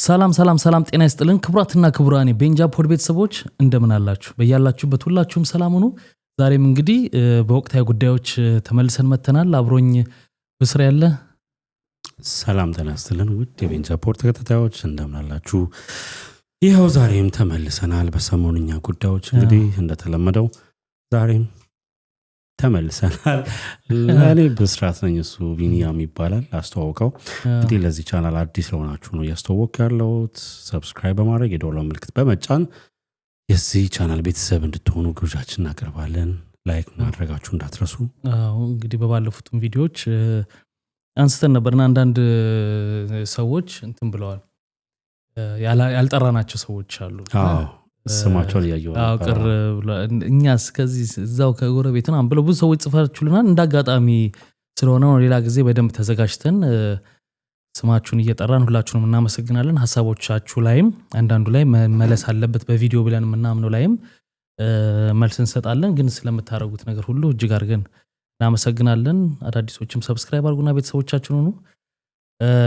ሰላም ጤና ይስጥልን ክቡራትና ክቡራን ቤንጃ ፖድ ቤተሰቦች እንደምን አላችሁ? በያላችሁበት ሁላችሁም ሰላም ሁኑ። ዛሬም እንግዲህ በወቅታዊ ጉዳዮች ተመልሰን መተናል። አብሮኝ ብስራ ያለ ሰላም ጤና ይስጥልን ውድ የቤንጃ ፖድ ተከታታዮች እንደምን አላችሁ? ይኸው ዛሬም ተመልሰናል በሰሞንኛ ጉዳዮች እንግዲህ እንደተለመደው ዛሬም ተመልሰናል። ለኔ ብስራት ነኝ፣ እሱ ቢኒያም ይባላል። አስተዋውቀው እንግዲህ ለዚህ ቻናል አዲስ ለሆናችሁ ነው ያስተዋወቅ ያለሁት። ሰብስክራይብ በማድረግ የደወል ምልክት በመጫን የዚህ ቻናል ቤተሰብ እንድትሆኑ ግብዣችን እናቀርባለን። ላይክ ማድረጋችሁ እንዳትረሱ። እንግዲህ በባለፉትም ቪዲዮዎች አንስተን ነበርና አንዳንድ ሰዎች እንትን ብለዋል፣ ያልጠራናቸው ሰዎች አሉ። ስማቸውን ያየው አውቀር እኛስ ከዚህ እዛው ከጎረቤት ነው ብለው ብዙ ሰዎች ጽፋችሁልናል። እንዳጋጣሚ ስለሆነ ነው ሌላ ጊዜ በደንብ ተዘጋጅተን ስማችሁን እየጠራን ሁላችሁንም እናመሰግናለን። ሐሳቦቻችሁ ላይም አንዳንዱ ላይ መመለስ አለበት በቪዲዮ ብለን ምናምነው ላይም መልስ እንሰጣለን። ግን ስለምታረጉት ነገር ሁሉ እጅግ አድርገን እናመሰግናለን። አዳዲሶችም ሰብስክራይብ አድርጉና ቤተሰቦቻችሁን ሁኑ።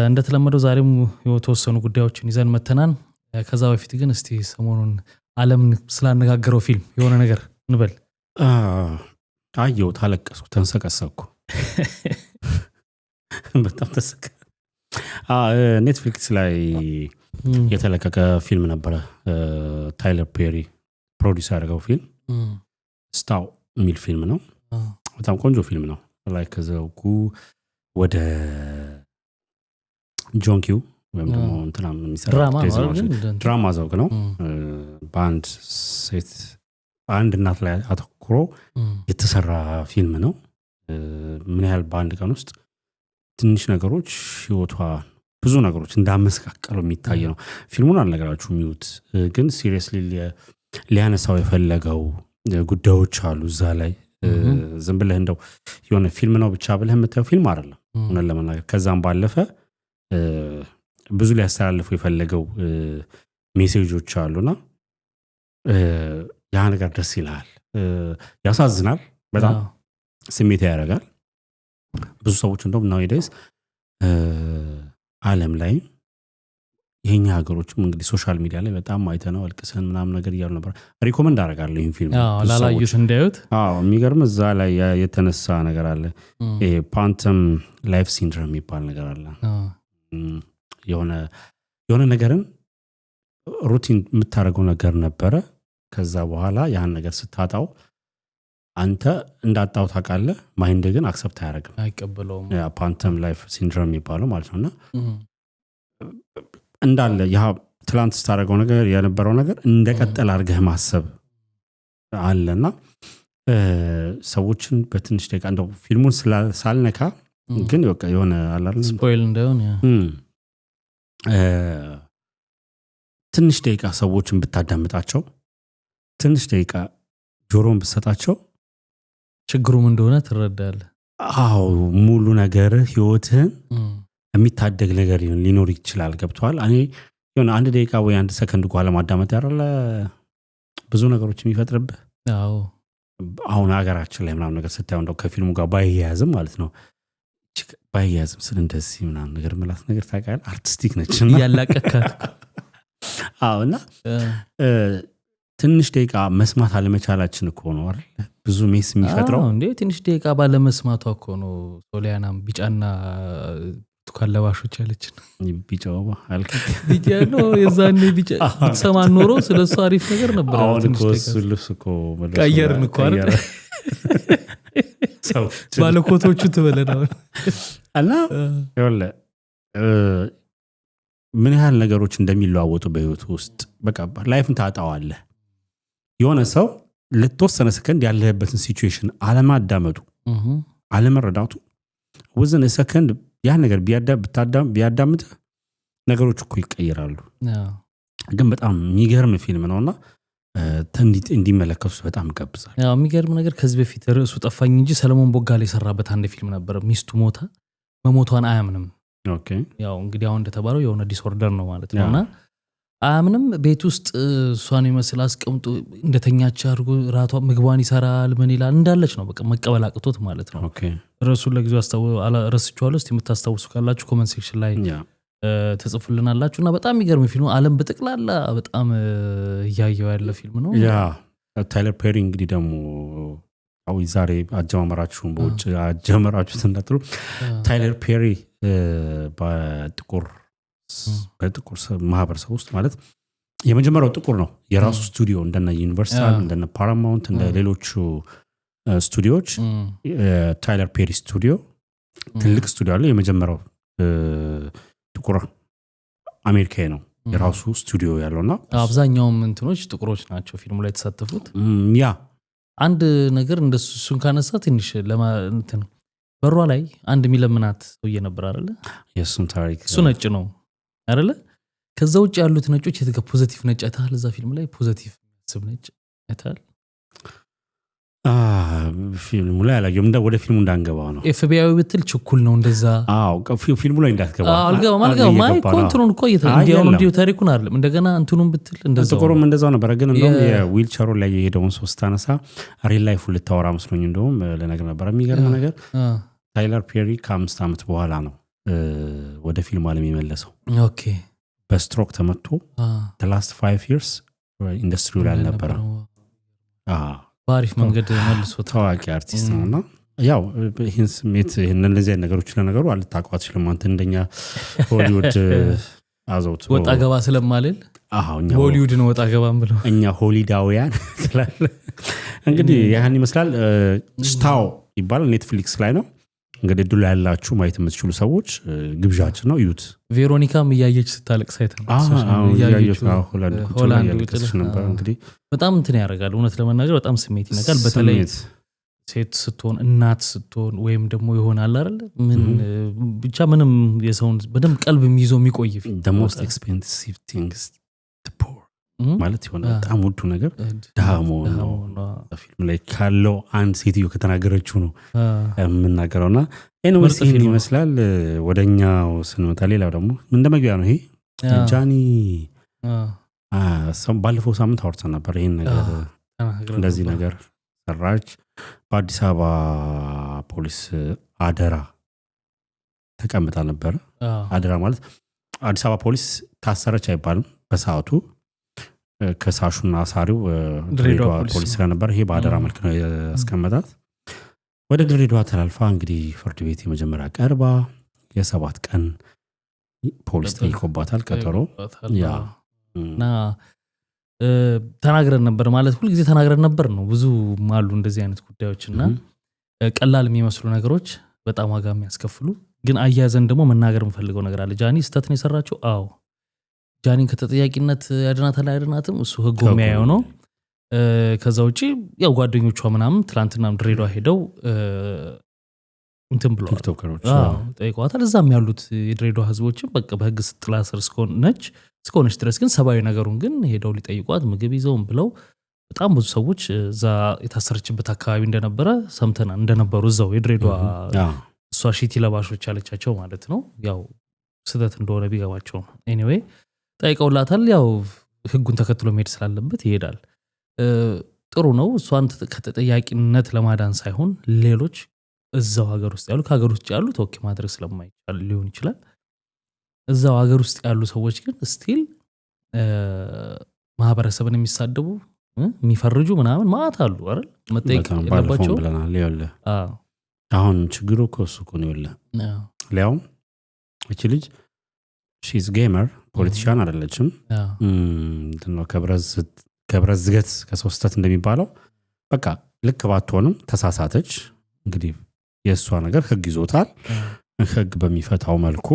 እንደተለመደው ዛሬም የተወሰኑ ጉዳዮችን ይዘን መተናል። ከዛ በፊት ግን እስቲ ሰሞኑን ዓለም ስላነጋገረው ፊልም የሆነ ነገር እንበል። አየው፣ ታለቀስኩ፣ ተንሰቀሰቅኩ። በጣም ተሰቀ ኔትፍሊክስ ላይ የተለቀቀ ፊልም ነበረ። ታይለር ፔሪ ፕሮዲዩስ ያደረገው ፊልም ስታው የሚል ፊልም ነው። በጣም ቆንጆ ፊልም ነው። ላይ ከዘውቁ ወደ ጆን ኪው ወይም ደግሞ እንትና የሚሰራው ድራማ ዘውግ ነው። በአንድ ሴት አንድ እናት ላይ አተኩሮ የተሰራ ፊልም ነው። ምን ያህል በአንድ ቀን ውስጥ ትንሽ ነገሮች ህይወቷ ብዙ ነገሮች እንዳመሰቃቀሉ የሚታይ ነው። ፊልሙን አልነገራችሁም ይዩት። ግን ሲሪየስሊ ሊያነሳው የፈለገው ጉዳዮች አሉ እዛ ላይ። ዝም ብለህ እንደው የሆነ ፊልም ነው ብቻ ብለህ የምታየው ፊልም አይደለም ሆነን ለመናገር። ከዛም ባለፈ ብዙ ሊያስተላልፉ የፈለገው ሜሴጆች አሉና ያ ነገር ደስ ይላል፣ ያሳዝናል፣ በጣም ስሜት ያደርጋል። ብዙ ሰዎች እንደውም nowadays ዓለም ላይ የኛ ሀገሮችም እንግዲህ ሶሻል ሚዲያ ላይ በጣም አይተነው አልቅሰን ምናምን ነገር እያሉ ነበር። ሪኮመንድ አደርጋለሁ ይሄን ፊልም ላላዩት እንዳዩት። የሚገርም እዛ ላይ የተነሳ ነገር አለ። ይሄ ፓንተም ላይፍ ሲንድሮም የሚባል ነገር አለ። የሆነ ነገርን ሩቲን የምታደርገው ነገር ነበረ። ከዛ በኋላ ያን ነገር ስታጣው አንተ እንዳጣው ታውቃለህ፣ ማይንድ ግን አክሰፕት አያደርግም፣ አይቀበለውም። ያ ፓንተም ላይፍ ሲንድሮም የሚባለው ማለት ነውና እንዳለ ያ ትላንት ስታደርገው ነገር የነበረው ነገር እንደቀጠል አድርገህ ማሰብ አለና ሰዎችን በትንሽ ደቂቃ እንደው ፊልሙን ሳልነካ ግን በቃ የሆነ አላልን ስፖይል እንደሆነ ትንሽ ደቂቃ ሰዎችን ብታዳምጣቸው፣ ትንሽ ደቂቃ ጆሮን ብትሰጣቸው ችግሩም እንደሆነ ትረዳለህ። ሙሉ ነገር ህይወትህን የሚታደግ ነገር ሊኖር ይችላል። ገብቷል? እኔ የሆነ አንድ ደቂቃ ወይ አንድ ሰከንድ እንኳን ለማዳመጥ ያረለ ብዙ ነገሮች የሚፈጥርብህ። አሁን ሀገራችን ላይ ምናምን ነገር ስታየው እንደው ከፊልሙ ጋር ባይያያዝም ማለት ነው ባይያያዝም ስለ እንደዚህ ምናምን ነገር ምላት ነገር ታውቃለህ፣ አርቲስቲክ ነችና ያላቀካት። እና ትንሽ ደቂቃ መስማት አለመቻላችን እኮ ነው አይደል ብዙ ሜስ የሚፈጥረው። እንዴ ትንሽ ደቂቃ ባለመስማቷ እኮ ነው ሶሊያናም ቢጫና ብርቱካን ለባሾች ያለችን። ቢጫው አልከኝ ቢጫ ነው የዛኔ ቢጫ ሰማን ኖሮ ስለሱ አሪፍ ነገር ነበር። አሁን እኮ እሱ ልብስ እኮ ቀየርን እኮ አይደል ባለኮቶቹ ትበለናል። እና ይኸውልህ ምን ያህል ነገሮች እንደሚለዋወጡ በህይወት ውስጥ በቃ ላይፍን ታጣዋለህ። የሆነ ሰው ለተወሰነ ሰከንድ ያለህበትን ሲቹዌሽን አለማዳመጡ አለመረዳቱ ወዘን ሰከንድ ያ ነገር ቢያዳምጥ ነገሮች እኮ ይቀየራሉ። ግን በጣም የሚገርም ፊልም ነውና እንዲመለከቱት በጣም ጋብዛለሁ። የሚገርም ነገር ከዚህ በፊት ርዕሱ ጠፋኝ እንጂ ሰለሞን ቦጋለ የሰራበት አንድ ፊልም ነበር። ሚስቱ መሞቷን አያምንም። ኦኬ ያው እንግዲህ አሁን እንደተባለው የሆነ ዲስኦርደር ነው ማለት ነውና አያምንም። ቤት ውስጥ እሷን ይመስል አስቀምጦ እንደተኛች አድርጎ ራቷ ምግቧን ይሰራል፣ ምን ይላል እንዳለች ነው በቃ መቀበል አቅቶት ማለት ነው። ኦኬ ርዕሱን ለጊዜው ረስቼዋለሁ። እስቲ የምታስታውሱ ካላችሁ ኮሜንት ሴክሽን ላይ ተጽፉልናላችሁና በጣም የሚገርም ፊልም ነው። ዓለም በጠቅላላ በጣም እያየው ያለ ፊልም ነው። ያ ታይለር ፔሪ እንግዲህ ደግሞ ዛሬ አጀማመራችሁን በውጭ አጀማመራችሁት እንዳትሉ ታይለር ፔሪ በጥቁር ማህበረሰብ ውስጥ ማለት የመጀመሪያው ጥቁር ነው። የራሱ ስቱዲዮ እንደነ ዩኒቨርሳል እንደነ ፓራማውንት እንደ ሌሎቹ ስቱዲዮዎች ታይለር ፔሪ ስቱዲዮ ትልቅ ስቱዲዮ አለ። የመጀመሪያው ጥቁር አሜሪካዊ ነው የራሱ ስቱዲዮ ያለውና አብዛኛውም እንትኖች ጥቁሮች ናቸው ፊልሙ ላይ የተሳተፉት። ያ አንድ ነገር እንደሱ እሱን ካነሳ ትንሽ እንትን በሯ ላይ አንድ ሚለምናት ሰውዬ ነበር አይደለ? የሱን ታሪክ እሱ ነጭ ነው አይደለ? ከዛ ውጭ ያሉት ነጮች የተገ ፖዚቲቭ ነጭ አይተሃል? እዛ ፊልም ላይ ፖዚቲቭ ስብ ነጭ አይተሃል? ፊልሙ ላይ አላየሁም። ወደ ፊልሙ እንዳንገባ ነው። ኤፍቢአይ ብትል ችኩል ነው እንደዛ። ፊልሙ ላይ እንዳትገባ። አልገባም። ማይ ኮንትሮል እኮ እንዲሁ ታሪኩን አይደለም እንደገና እንትኑን ብትል እንደዛ ጥቁሩም እንደዛው ነበር። ግን እንደውም የዊልቸሩ ላይ የሄደውን ሰው ስታነሳ ሪል ላይፍ ልታወራ መስሎኝ እንደውም ለነገር ነበር። የሚገርም ነገር ታይለር ፔሪ ከ5 ዓመት በኋላ ነው ወደ ፊልሙ ዓለም የመለሰው። ኦኬ በስትሮክ ተመቶ the last 5 years ኢንዱስትሪው ላይ ነበር። ባሪፍ መንገድ መልሶ ታዋቂ አርቲስት ነውና ያው ይህን ስሜት እነዚህ ነገሮች ለነገሩ አልታውቀው አትችልም አንተ እንደኛ ሆሊውድ አዘውት ወጣ ገባ ስለማልል ሆሊውድ ነው ወጣ ገባም ብለው እኛ ሆሊዳውያን ስላለ እንግዲህ ያን ይመስላል። ስታው ይባላል ኔትፍሊክስ ላይ ነው እንግዲህ ድሉ ያላችሁ ማየት የምትችሉ ሰዎች ግብዣችን ነው። ዩት ቬሮኒካም እያየች ስታለቅስ አይተን እያየች ሆላንድ ነበር። እንግዲህ በጣም እንትን ያደርጋል እውነት ለመናገር በጣም ስሜት ይነካል። በተለይ ሴት ስትሆን እናት ስትሆን ወይም ደግሞ ይሆናል አይደል ምን ብቻ ምንም የሰውን በደም ቀልብ የሚይዘው የሚቆይ the most expensive things the poor ማለት ይሆነ በጣም ውዱ ነገር ዳሞ ነው። ፊልም ላይ ካለው አንድ ሴትዮ ከተናገረችው ነው የምናገረውና ኤኒዌይስ ይሄን ይመስላል። ወደኛው ስንመጣ ሌላው ደግሞ እንደመግቢያ ነው። ይሄ ጃኒ ባለፈው ሳምንት አውርተን ነበር ይሄን ነገር እንደዚህ ነገር ሰራች። በአዲስ አበባ ፖሊስ አደራ ተቀምጣ ነበር። አደራ ማለት አዲስ አበባ ፖሊስ ታሰረች አይባልም በሰዓቱ ከሳሹና አሳሪው ድሬዳዋ ፖሊስ ነበር። ይሄ በአደራ መልክ ነው ያስቀመጣት። ወደ ድሬዳዋ ተላልፋ እንግዲህ ፍርድ ቤት የመጀመሪያ ቀርባ የ7 ቀን ፖሊስ ጠይቆባታል ቀጠሮ። ያና ተናግረን ነበር ማለት ሁሉ ጊዜ ተናግረን ነበር ነው። ብዙ ማሉ እንደዚህ አይነት ጉዳዮችና ቀላል የሚመስሉ ነገሮች በጣም ዋጋ የሚያስከፍሉ ግን አያዘን ደግሞ መናገር የምፈልገው ነገር አለ። ጃኒ ስተትን የሰራችው አዎ ጃኒን ከተጠያቂነት ያድናታል አይደናትም እሱ ህጉ የሚያየው ነው። ከዛ ውጪ ያው ጓደኞቿ ምናምን ትላንትናም ድሬዳዋ ሄደው እንትን ብለው ቲክቶከሮች ጠይቀዋታል። እዛም ያሉት የድሬዳዋ ህዝቦችም በቃ በህግ ጥላ ስር እስከሆነች ድረስ ግን ሰብአዊ ነገሩን ግን ሄደው ሊጠይቋት ምግብ ይዘውም ብለው በጣም ብዙ ሰዎች እዛ የታሰረችበት አካባቢ እንደነበረ ሰምተናል። እንደነበሩ እዛው የድሬዳዋ እሷ ሺቲ ለባሾች ያለቻቸው ማለት ነው። ያው ስህተት እንደሆነ ቢገባቸው ኤኒዌይ ጠይቀውላታል። ያው ህጉን ተከትሎ መሄድ ስላለበት ይሄዳል። ጥሩ ነው። እሷን ከተጠያቂነት ለማዳን ሳይሆን ሌሎች እዛው ሀገር ውስጥ ያሉ ከሀገር ውስጥ ያሉ ኦኬ ማድረግ ስለማይቻል ሊሆን ይችላል። እዛው ሀገር ውስጥ ያሉ ሰዎች ግን ስቲል ማህበረሰብን የሚሳደቡ የሚፈርጁ ምናምን ማለት አሉ አይደል መጠየቅ ያለባቸው ብለናል። ያለ አሁን ችግሩ እኮ እሱ እኮ ነው ያለ ሊያውም እቺ ልጅ she's gamer ፖለቲሻን አይደለችም። እንትነው ከብረት ዝገት ከሶስተት እንደሚባለው በቃ ልክ ባትሆንም ተሳሳተች። እንግዲህ የእሷ ነገር ህግ ይዞታል። ህግ በሚፈታው መልኩ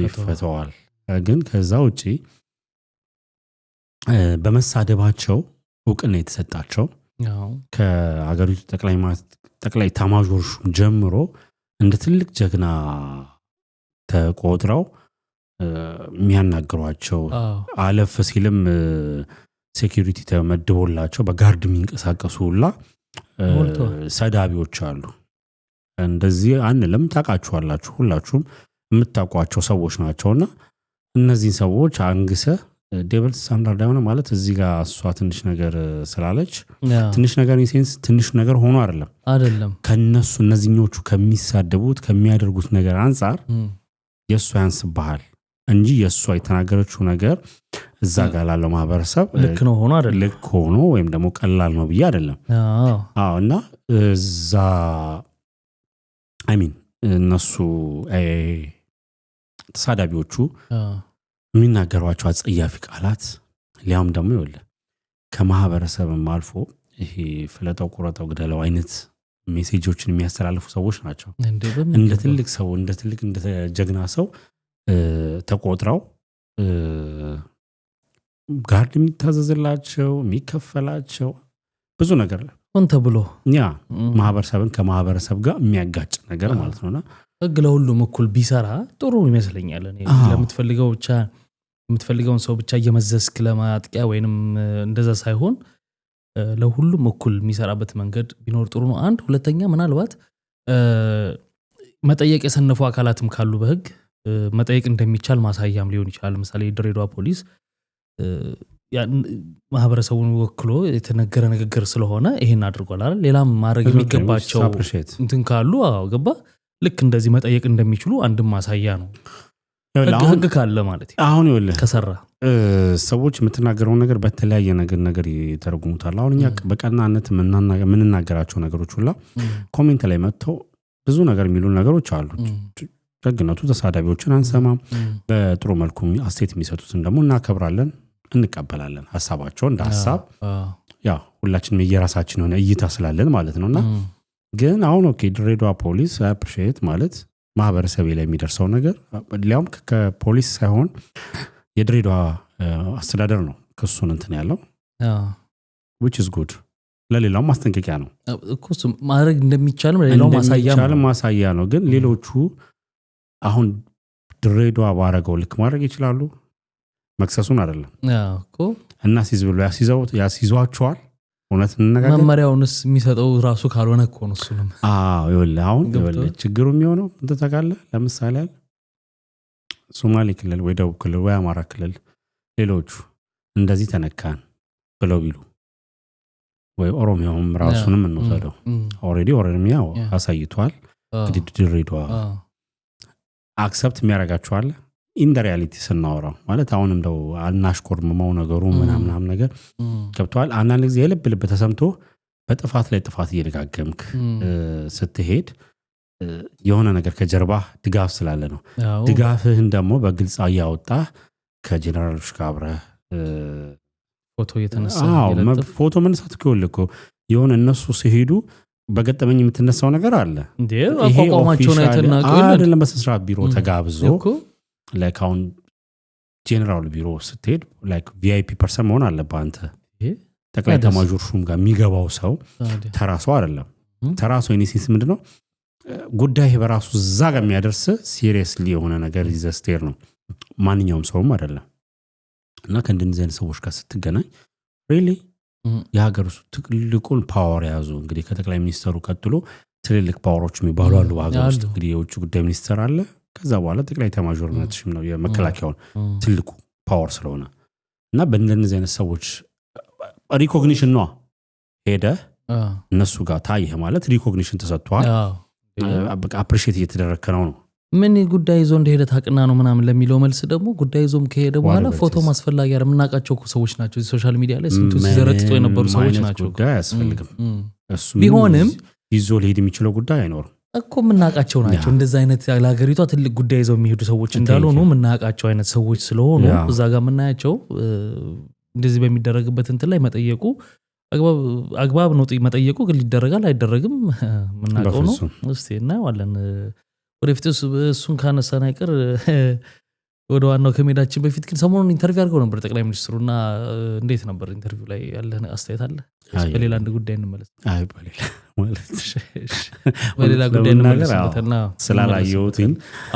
ይፈታዋል። ግን ከዛ ውጪ በመሳደባቸው እውቅና የተሰጣቸው ከሀገሪቱ ጠቅላይ ኤታማዦር ሹም ጀምሮ እንደ ትልቅ ጀግና ተቆጥረው የሚያናግሯቸው አለፍ ሲልም ሴኩሪቲ ተመድቦላቸው በጋርድ የሚንቀሳቀሱላ ሰዳቢዎች አሉ። እንደዚህ አንልም ታውቃችኋላችሁ ሁላችሁም የምታውቋቸው ሰዎች ናቸውና እነዚህ ሰዎች አንግሰ ዴቪል ስታንዳርድ አይሆነ ማለት እዚህ ጋር እሷ ትንሽ ነገር ስላለች ትንሽ ነገር ኢንሴንስ ትንሽ ነገር ሆኖ አይደለም ከነሱ እነዚህኞቹ ከሚሳደቡት ከሚያደርጉት ነገር አንፃር የእሱ ያንስብሃል እንጂ የሷ የተናገረችው ነገር እዛ ጋር ላለው ማህበረሰብ ልክ ነው ሆኖ አይደለም ልክ ሆኖ ወይም ደግሞ ቀላል ነው ብዬ አይደለም እና እዛ አይ ሚን እነሱ ተሳዳቢዎቹ የሚናገሯቸው አጸያፊ ቃላት ሊያም ደግሞ ይወለ ከማህበረሰብም አልፎ ይሄ ፍለጠው ቁረጠው ግደለው አይነት ሜሴጆችን የሚያስተላልፉ ሰዎች ናቸው እንደ ትልቅ ሰው እንደ ትልቅ እንደ ጀግና ሰው ተቆጥረው ጋርድ የሚታዘዝላቸው የሚከፈላቸው ብዙ ነገር እንተ ብሎ ያ ማህበረሰብን ከማህበረሰብ ጋር የሚያጋጭ ነገር ማለት ነውና ህግ ለሁሉም እኩል ቢሰራ ጥሩ ይመስለኛል እኔ ለምትፈልገው ብቻ የምትፈልገውን ሰው ብቻ እየመዘዝክ ለማጥቂያ ወይንም እንደዛ ሳይሆን ለሁሉም እኩል የሚሰራበት መንገድ ቢኖር ጥሩ ነው አንድ ሁለተኛ ምናልባት መጠየቅ የሰነፉ አካላትም ካሉ በህግ መጠየቅ እንደሚቻል ማሳያም ሊሆን ይችላል ለምሳሌ ድሬዳዋ ፖሊስ ማህበረሰቡን ወክሎ የተነገረ ንግግር ስለሆነ ይሄን አድርጓል አይደል ሌላም ማድረግ የሚገባቸው እንትን ካሉ ገባ ልክ እንደዚህ መጠየቅ እንደሚችሉ አንድም ማሳያ ነው ህግ ካለ ማለት አሁን ይወለ ከሰራ ሰዎች የምትናገረው ነገር በተለያየ ነገር ይተረጉሙታል አሁን እኛ በቀናነት ምንናገራቸው ነገሮች ሁላ ኮሜንት ላይ መጥተው ብዙ ነገር የሚሉ ነገሮች አሉ ደግነቱ ተሳዳቢዎችን አንሰማም በጥሩ መልኩ አስተያየት የሚሰጡትን ደግሞ እናከብራለን እንቀበላለን ሐሳባቸው እንደ ሐሳብ ያ ሁላችንም የራሳችን ሆነ እይታ ስላለን ማለት ነውና ግን አሁን ኦኬ ድሬዳዋ ፖሊስ አፕሪሺየት ማለት ማህበረሰብ ላይ የሚደርሰው ነገር ሊያውም ከፖሊስ ሳይሆን የድሬዳዋ አስተዳደር ነው ክሱን እንትን ያለው which is good ለሌላው ማስጠንቀቂያ ነው እኮ ማድረግ እንደሚቻልም ለሌላው ማሳያ ነው ግን ሌሎቹ አሁን ድሬዳዋ ባረገው ልክ ማድረግ ይችላሉ መክሰሱን አይደለም እኮ እና ሲዝ ብሎ ያሲዟቸዋል እውነት እንነጋገር መመሪያውንስ የሚሰጠው ራሱ ካልሆነ እኮ ነው እሱንም ይኸውልህ አሁን ችግሩ የሚሆነው እንትን ታውቃለህ ለምሳሌ ሶማሌ ክልል ወይ ደቡብ ክልል ወይ አማራ ክልል ሌሎቹ እንደዚህ ተነካን ብለው ቢሉ ወይ ኦሮሚያውም ራሱንም እንወሰደው ኦሬዲ ኦሮሚያ አሳይቷል ድሬዳዋ አክሰፕት የሚያረጋቸዋል ኢን ዘ ሪያሊቲ ስናወራው ማለት አሁን እንደው አናሽቆርመው ነገሩ ምናምን ነገር ገብቷል አንዳንድ ጊዜ የልብ ተሰምቶ በጥፋት ላይ ጥፋት እየደጋገምክ ስትሄድ የሆነ ነገር ከጀርባ ድጋፍ ስላለ ነው ድጋፍህን ደግሞ በግልጽ ያወጣ ከጄነራሎች ጋር አብረህ ፎቶ እየተነሳ ፎቶ መነሳት ከወልኩ የሆነ እነሱ ሲሄዱ በገጠመኝ የምትነሳው ነገር አለ እንዴ አቋቋማቸውን አይተናቀው አይደለም በስራት ቢሮ ተጋብዞ ላይክ አሁን ጄነራል ቢሮ ስትሄድ ላይክ ቪአይፒ ፐርሰን መሆን አለበት አንተ ጠቅላይ ኤታማዦር ሹም ጋር የሚገባው ሰው ተራሱ አይደለም ተራሱ ኢኒሲስ ምንድነው ጉዳይ በራሱ እዛ ጋር የሚያደርስ ሲሪየስሊ የሆነ ነገር ይዘስቴር ነው ማንኛውም ሰውም አይደለም እና ከእንደዚህ አይነት ሰዎች ጋር ስትገናኝ ሪሊ የሀገር ውስጥ ትልቁን ፓወር ያዙ እንግዲህ ከጠቅላይ ሚኒስተሩ ቀጥሎ ትልልቅ ፓወሮች የሚባሉ አሉ በሀገር ውስጥ እንግዲህ የውጭ ጉዳይ ሚኒስተር አለ ከዛ በኋላ ጠቅላይ ኤታማዦር ነትሽም ነው የመከላከያውን ትልቁ ፓወር ስለሆነ እና በእንደዚህ አይነት ሰዎች ሪኮግኒሽን ነው ሄደ እነሱ ጋር ታይህ ማለት ሪኮግኒሽን ተሰጥቷል በቃ አፕሪሺየት እየተደረከ ነው ምን ጉዳይ ይዞ እንደሄደ ታቅና ነው ምናምን ለሚለው መልስ ደግሞ ጉዳይ ይዞም ከሄደ በኋላ ፎቶ ማስፈላጊ አይደለም እናቃቸው ሰዎች ናቸው ሶሻል ሚዲያ ላይ ስንቱ ሲዘረጥጡ የነበሩ ሰዎች ናቸው ጉዳይ ያስፈልግም እሱ ቢሆንም ይዞ ሊሄድ የሚችለው ጉዳይ አይኖርም እኮ ምናቃቸው ናቸው እንደዛ አይነት ለሀገሪቷ ትልቅ ጉዳይ ይዘው የሚሄዱ ሰዎች እንዳልሆኑ ምናቃቸው አይነት ሰዎች ስለሆኑ እዛ ጋር ምናያቸው እንደዚህ በሚደረግበት እንትን ላይ መጠየቁ አግባብ ነው መጠየቁ ግን ሊደረጋል አይደረግም ምናቀው ነው እስቲ እናያለን ወደፊት እሱን ካነሳን አይቀር ወደ ዋናው ከመሄዳችን በፊት ግን ሰሞኑን ኢንተርቪው አድርገው ነበር ጠቅላይ ሚኒስትሩና እንዴት ነበር ኢንተርቪው ላይ ያለህ አስተያየት አለ በሌላ አንድ ጉዳይ እንመለስ አይ በሌላ ጉዳይ እንመለስበትና ስላላየሁት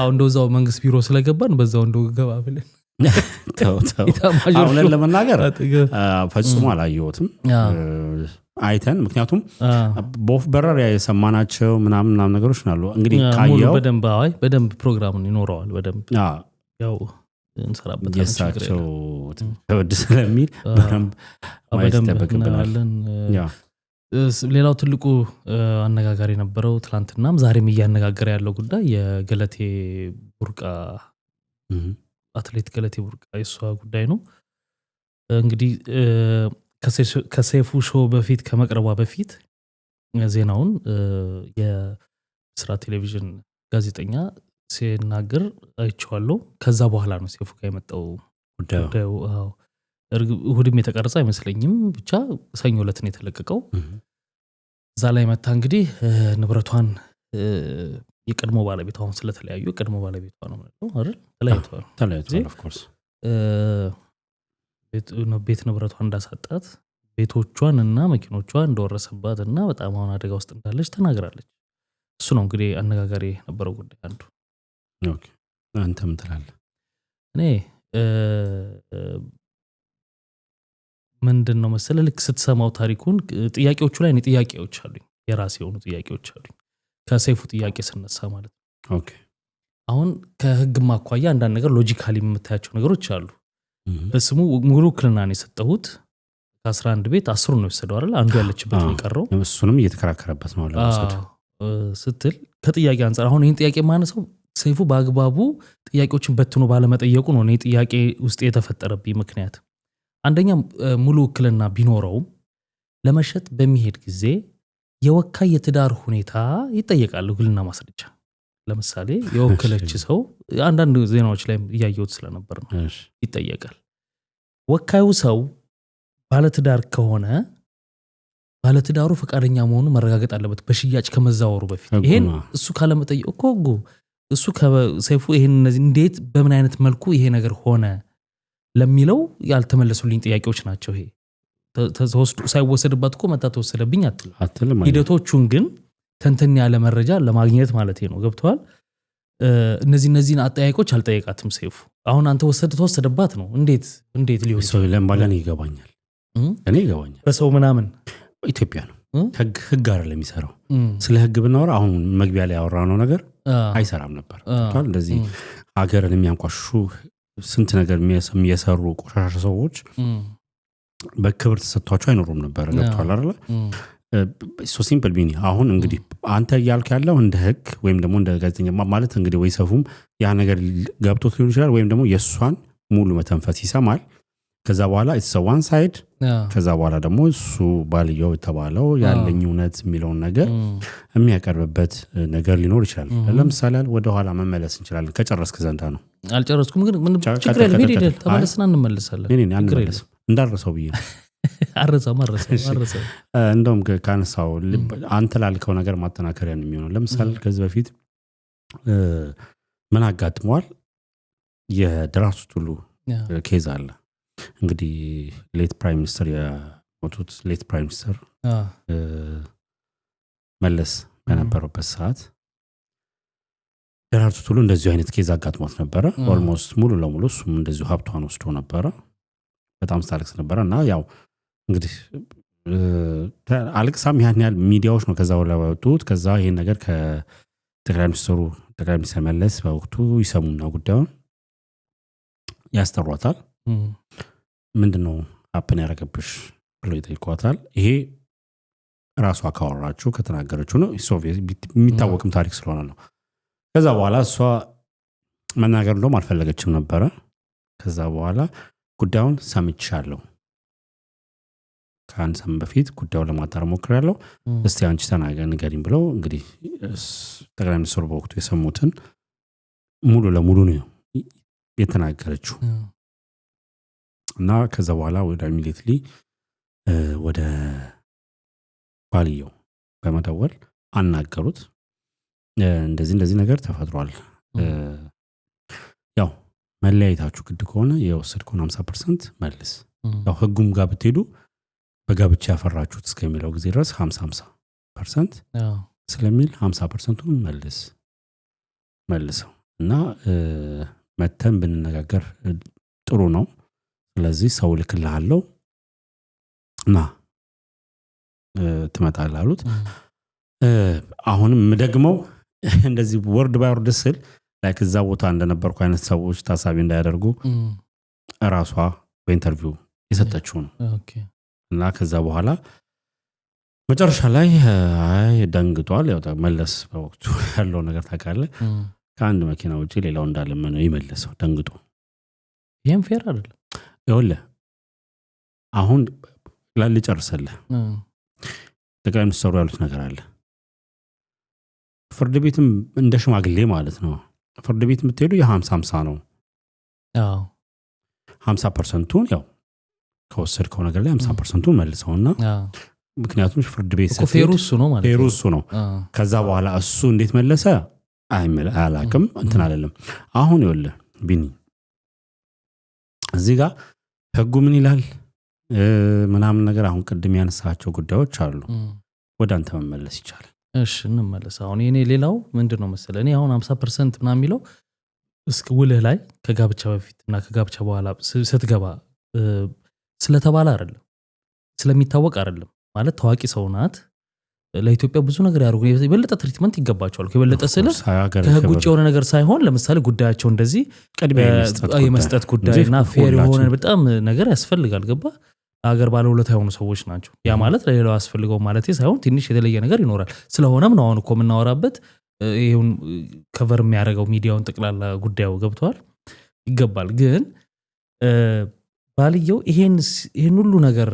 እንደዛው መንግስት ቢሮ ስለገባን በዛው እንደው ገባ ብለን አሁን ለመናገር ፈጽሞ አላየሁትም አይተን ምክንያቱም በኦፍ በረር የሰማናቸው ምናምን ነገሮች አሉ እንግዲህ ካየው በደንብ ፕሮግራሙን ይኖረዋል በደንብ ያው እንሰራበታለን የሳቸው ተወድ ስለሚል በደንብ ተበቀበናል ሌላው ትልቁ አነጋጋሪ ነበረው ትላንትናም ዛሬም እያነጋገረ ያለው ጉዳይ የገለቴ ቡርቃ አትሌት ገለቴ ቡርቃ የሷ ጉዳይ ነው። እንግዲህ ከሰይፉ ሾው በፊት ከመቅረቧ በፊት ዜናውን የስራ ቴሌቪዥን ጋዜጠኛ ሲናገር አይቼዋለሁ። ከዛ በኋላ ነው ሰይፉ ጋር የመጣው ጉዳዩ። እሑድም የተቀረጸ አይመስለኝም፣ ብቻ ሰኞ ዕለት ነው የተለቀቀው። እዛ ላይ መታ እንግዲህ ንብረቷን የቀድሞ ባለቤቷ አሁን ስለተለያዩ የቀድሞ ባለቤቷ ነው ማለት አይደል? ተለያይተዋል ኦፍ ኮርስ። ቤት ንብረቷን እንዳሳጣት፣ ቤቶቿን እና መኪኖቿን እንደወረሰባት እና በጣም አሁን አደጋ ውስጥ እንዳለች ተናግራለች። እሱ ነው እንግዲህ አነጋጋሪ የነበረው ጉዳይ አንዱ። ኦኬ አንተ ምን ትላለህ? እኔ ምንድን ነው መሰለህ ልክ ስትሰማው ታሪኩን ጥያቄዎቹ ላይ እኔ ጥያቄዎች አሉኝ፣ የራሴ የሆኑ ጥያቄዎች አሉኝ ከሰይፉ ጥያቄ ስነሳ ማለት ነው። ኦኬ አሁን ከህግ ማኳያ አንዳንድ ነገር ሎጂካሊ የምታያቸው ነገሮች አሉ። በስሙ ሙሉ ውክልና ነው የሰጠሁት፣ ከ11 ቤት 10 ነው የወሰደው አይደል? አንዱ ያለችበት ነው የቀረው። እሱንም እየተከራከረበት ነው ለወሰድ ስትል ከጥያቄ አንፃር አሁን ይህን ጥያቄ ማነሳው ሰይፉ በአግባቡ ጥያቄዎችን በትኖ ባለመጠየቁ ነው። እኔ ጥያቄ ውስጥ የተፈጠረብኝ ምክንያት አንደኛ ሙሉ ውክልና ቢኖረውም ለመሸጥ በሚሄድ ጊዜ የወካይ የትዳር ሁኔታ ይጠየቃል። ውክልና ማስረጃ ለምሳሌ የወከለች ሰው አንዳንድ ዜናዎች ላይ እያየሁት ስለነበር ነው ይጠየቃል። ወካዩ ሰው ባለትዳር ከሆነ ባለትዳሩ ፈቃደኛ መሆኑ መረጋገጥ አለበት በሽያጭ ከመዛወሩ በፊት። ይሄን እሱ ካለመጠየቅ እኮ እሱ ከሰይፉ ይሄን እነዚህ እንዴት በምን አይነት መልኩ ይሄ ነገር ሆነ ለሚለው ያልተመለሱልኝ ጥያቄዎች ናቸው። ይሄ ተወስዶ ሳይወሰድባት እኮ መታ ተወሰደብኝ አትልም። ሂደቶቹን ግን ተንተን ያለ መረጃ ለማግኘት ማለት ነው። ገብቷል? እነዚህን አጠያየቆች አልጠየቃትም ሰይፉ። አሁን አንተ ተወሰደባት ነው እንዴት ሊሆን ሰው ለማለን ይገባኛል። እኔ ይገባኛል። በሰው ምናምን ኢትዮጵያ ነው ህግ አይደለም የሚሰራው። ስለ ህግ ብናወራ አሁን መግቢያ ላይ ያወራነው ነገር አይሰራም ነበር። እንደዚህ ሀገርን የሚያንቋሹ ስንት ነገር የሚያሰሩ ቆሻሻ ሰዎች በክብር ተሰጥቷቸው አይኖሩም ነበር። ገብቷል አይደል? ሶ ሲምፕል ቢኒ። አሁን እንግዲህ አንተ እያልክ ያለው እንደ ህግ ወይም ደግሞ እንደ ጋዜጠኛ ማለት እንግዲህ ወይ ሰይፉም ያ ነገር ገብቶት ሊሆን ይችላል፣ ወይም ደግሞ የእሷን ሙሉ መተንፈስ ይሰማል። ከዛ በኋላ it's a one side ከዛ በኋላ ደግሞ እሱ ባልየው የተባለው ያለኝ እውነት የሚለውን ነገር የሚያቀርብበት ነገር ሊኖር ይችላል። ለምሳሌ ወደ ኋላ መመለስ እንችላለን። ከጨረስክ ዘንዳ ነው። አልጨረስኩም ግን ምን ችግር የለም። ሄደህ ተመለስና እንመለሳለን። እኔ አንመለስም እንዳረሰው ብዬ አረሰው እንደውም ካነሳው አንተ ላልከው ነገር ማጠናከሪያ ነው የሚሆነው። ለምሳሌ ከዚህ በፊት ምን አጋጥሟል? የድራሱ ሁሉ ኬዝ አለ። እንግዲህ ሌት ፕራይም ሚኒስተር የሞቱት ሌት ፕራይም ሚኒስተር መለስ በነበረበት ሰዓት ደራርቱ ቱሉ እንደዚሁ አይነት ኬዝ አጋጥሟት ነበረ። ኦልሞስት ሙሉ ለሙሉ እሱም እንደዚሁ ሀብቷን ወስዶ ነበረ። በጣም ስታለቅስ ነበረ እና ያው እንግዲህ አልቅሳም ያን ያህል ሚዲያዎች ነው ከዛ ወላ ወጡት። ከዛ ይሄን ነገር ከጠቅላይ ሚኒስትር መለስ በወቅቱ ይሰሙና ጉዳዩን ያስተሯታል። ምንድነው ሀፕን ያረገብሽ ብሎ ይጠይቋታል። ይሄ ራሷ ካወራችሁ ከተናገረችው ነው። የሚታወቅም ታሪክ ስለሆነ ነው። ከዛ በኋላ እሷ መናገር እንደውም አልፈለገችም ነበረ። ከዛ በኋላ ጉዳዩን ሰምቻለሁ፣ ከአንድ ሰም በፊት ጉዳዩን ለማጣራት ሞክሬያለሁ፣ እስቲ አንቺ ተናገሪ ንገሪኝ ብለው እንግዲህ ጠቅላይ ሚኒስትሩ በወቅቱ የሰሙትን ሙሉ ለሙሉ ነው የተናገረችው። እና ከዛ በኋላ ወደ ኢሚዲየትሊ ወደ ባልየው በመደወል አናገሩት። እንደዚህ ነገር ተፈጥሯል፣ ያው መለያየታችሁ ግድ ከሆነ የወሰድከውን 50% መልስ። ያው ህጉም ጋር ብትሄዱ በጋብቻ ያፈራችሁት እስከሚለው ጊዜ ድረስ 50% ስለሚል 50%ን መልሰው እና መተን ብንነጋገር ጥሩ ነው። ስለዚህ ሰው ልክልሃለሁ እና ትመጣለህ አሉት። አሁንም ደግሞ እንደዚህ ወርድ ባይ ወርድ ስል ላይክ እዛ ቦታ እንደነበርኩ አይነት ሰዎች ታሳቢ እንዳያደርጉ ራሷ በኢንተርቪው የሰጠችው ነው። እና ከዛ በኋላ መጨረሻ ላይ ደንግጧል። ያው መለስ በወቅቱ ያለው ነገር ታውቃለህ፣ ከአንድ መኪና ውጪ ሌላው እንዳለ ነው ይመለሰው ደንግጦ ይሄም ፌር አይደለም። ይኸውልህ አሁን ልጨርሰልህ ጠቅላይ ሚኒስትሩ ያሉት ነገር አለ። ፍርድ ቤትም እንደ ሽማግሌ ማለት ነው ፍርድ ቤት የምትሄዱ የ50-50 ነው። 50%ቱን ያው ከወሰድከው ነገር ላይ 50%ቱን መልሰውና ምክንያቱም ፍርድ ቤት ፌሩስ ነው ማለት ፌሩስ ነው። ከዛ በኋላ እሱ እንዴት መለሰ አላቅም እንትን አይደለም። አሁን ይኸውልህ ቢኒ እዚህ ጋር ህጉ ምን ይላል ምናምን ነገር አሁን ቅድም ያነሳቸው ጉዳዮች አሉ። ወደ አንተ መመለስ ይቻላል። እሺ እንመለስ። አሁን የኔ ሌላው ምንድነው መሰለህ እኔ አሁን 50% ምናምን የሚለው እስከ ውልህ ላይ ከጋብቻ በፊትና ከጋብቻ በኋላ ስትገባ ስለተባለ አይደለም ስለሚታወቅ አይደለም ማለት ታዋቂ ሰው ናት ለኢትዮጵያ ብዙ ነገር ያደርጉ የበለጠ ትሪትመንት ይገባቸዋል። ከበለጠ ስለ ከህግ ውጭ የሆነ ነገር ሳይሆን ለምሳሌ ጉዳያቸው እንደዚህ የመስጠት ጉዳይና ፌር የሆነ በጣም ነገር ያስፈልጋል። ገባ አገር ባለውለታ የሆኑ ሰዎች ናቸው። ያ ማለት ለሌላው ያስፈልገው ማለት ሳይሆን ትንሽ የተለየ ነገር ይኖራል። ስለሆነም ነው አሁን እኮ የምናወራበት ይሄን ከቨር የሚያደርገው ሚዲያውን ጠቅላላ ጉዳዩ ገብቷል ይገባል። ግን ባልየው ይሄን ሁሉ ነገር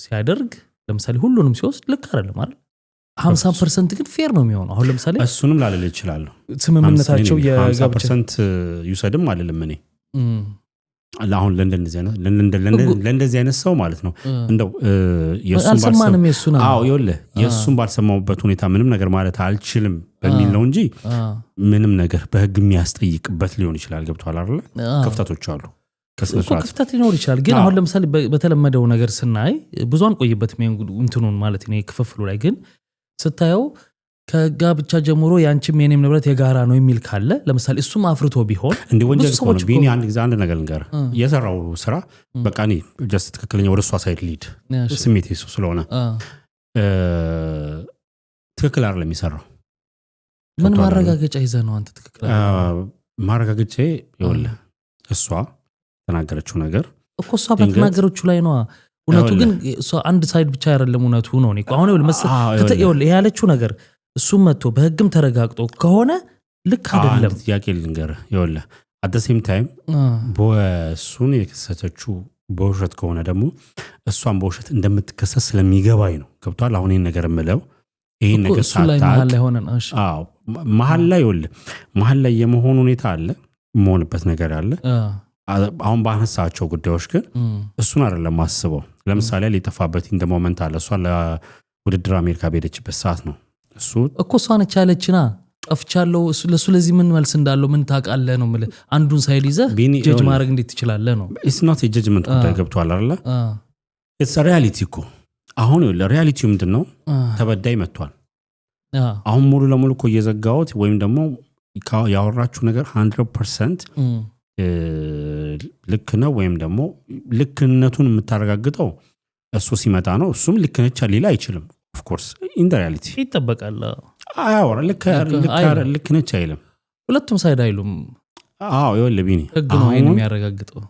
ሲያደርግ ለምሳሌ ሁሉንም ሲወስድ ልክ አይደለም አይደል? 50% ግን ፌር ነው የሚሆነው። አሁን ለምሳሌ እሱንም ላልል ይችላል ስምምነታቸው የጋብቻ 50% ይውሰድም አይደለም እኔ አሁን ለእንደዚህ አይነት ሰው ማለት ነው እንደው የእሱን ባልሰማውበት ሁኔታ ምንም ነገር ማለት አልችልም በሚል ነው እንጂ ምንም ነገር በህግ የሚያስጠይቅበት ሊሆን ይችላል። ገብቷል አይደል? ክፍተቶች አሉ። ክፍተት ሊኖር ይችላል። ግን አሁን ለምሳሌ በተለመደው ነገር ስናይ ብዙ አንቆይበትም እንትኑን ማለት ነው ክፍፍሉ ላይ ግን ስታየው ከጋብቻ ጀምሮ ያንቺም የኔም ንብረት የጋራ ነው የሚል ካለ ለምሳሌ እሱም አፍርቶ ቢሆን እንደ ወንጀል ነው ቢኒ አንድ ጊዜ አንድ ነገር ልንገር የሰራው ስራ በቃ እኔ ጀስት ትክክለኛ ወደ እሷ ሳይድ ሊድ ስሜት ይሱ ስለሆነ ትክክል አይደለም የሚሰራው። ምን ማረጋገጫ ይዘህ ነው አንተ ትክክል ማረጋገጫ ይኸውልህ እሷ ተናገረችው ነገር እኮ እሷ በተናገረችው ላይ ነው እውነቱ። ግን እሷ አንድ ሳይድ ብቻ አይደለም እውነቱ ነው። እኔ አሁን ይኸውልህ ያለችው ነገር እሱም መጥቶ በህግም ተረጋግጦ ከሆነ ልክ አይደለም። ጥያቄ ልንገርህ ይኸውልህ at the same time በእሱን የከሰሰችው በውሸት ከሆነ ደግሞ እሷን በውሸት እንደምትከሰስ ስለሚገባኝ ነው። ገብቷል? አሁን ይሄን ነገር የምለው ይሄን ነገር መሀል ላይ ይኸውልህ መሀል ላይ የመሆኑ ሁኔታ አለ መሆንበት ነገር አለ። አሁን ባነሳቸው ጉዳዮች ግን እሱን አይደለም ማስበው። ለምሳሌ ሊጠፋበት እንደ ሞመንት አለ። እሷ ለውድድር አሜሪካ በሄደችበት ሰዓት ነው እሱ እኮ እሷን ቻለችና ጠፍቻለሁ ለሱ ለዚህ ምን መልስ እንዳለው ምን ታውቃለህ ነው ማለት አንዱን ሳይል ይዘህ ጀጅ ማድረግ እንዴት ትችላለህ ነው። it's not a judgment ጉዳይ ገብቷል አይደል? it's a reality እኮ አሁን ለሪያሊቲው ምንድነው ተበዳይ መጥቷል። አሁን ሙሉ ለሙሉ እኮ እየዘጋሁት ወይም ደግሞ ያወራችሁ ነገር 100% ልክ ነው ወይም ደግሞ ልክነቱን የምታረጋግጠው እሱ ሲመጣ ነው። እሱም ልክ ነች ሊል አይችልም። of course in the reality ይተበቃል። አያወራ ልክ ነች አይልም። ሁለቱም ሳይድ አይሉም። ይኸውልህ ቢኒ ህግ ነው ይሄን የሚያረጋግጠው።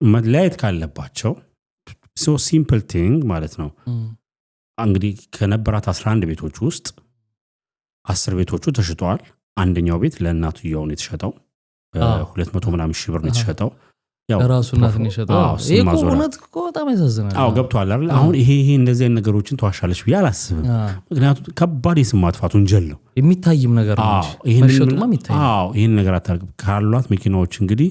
መለያየት ካለባቸው so simple thing ማለት ነው እንግዲህ ከነበራት 11 ቤቶች ውስጥ 10 ቤቶቹ ተሽጠዋል። አንደኛው ቤት ለእናትየው ነው የተሸጠው 200 ምናምን ሺህ ብር ነው የተሸጠው። ያው ራሱና ፍንሸጠው ይሄ ኮነት በጣም ያሳዝናል። ገብቷል አይደል? አሁን ይሄ እንደዚህ አይነት ነገሮችን ተዋሻለች ብዬ አላስብም። ምክንያቱም ከባድ የስም ማጥፋት ወንጀል ነው የሚታይም ነገር ነው። ይሄን ነገር አታርግ ካሏት መኪናዎች እንግዲህ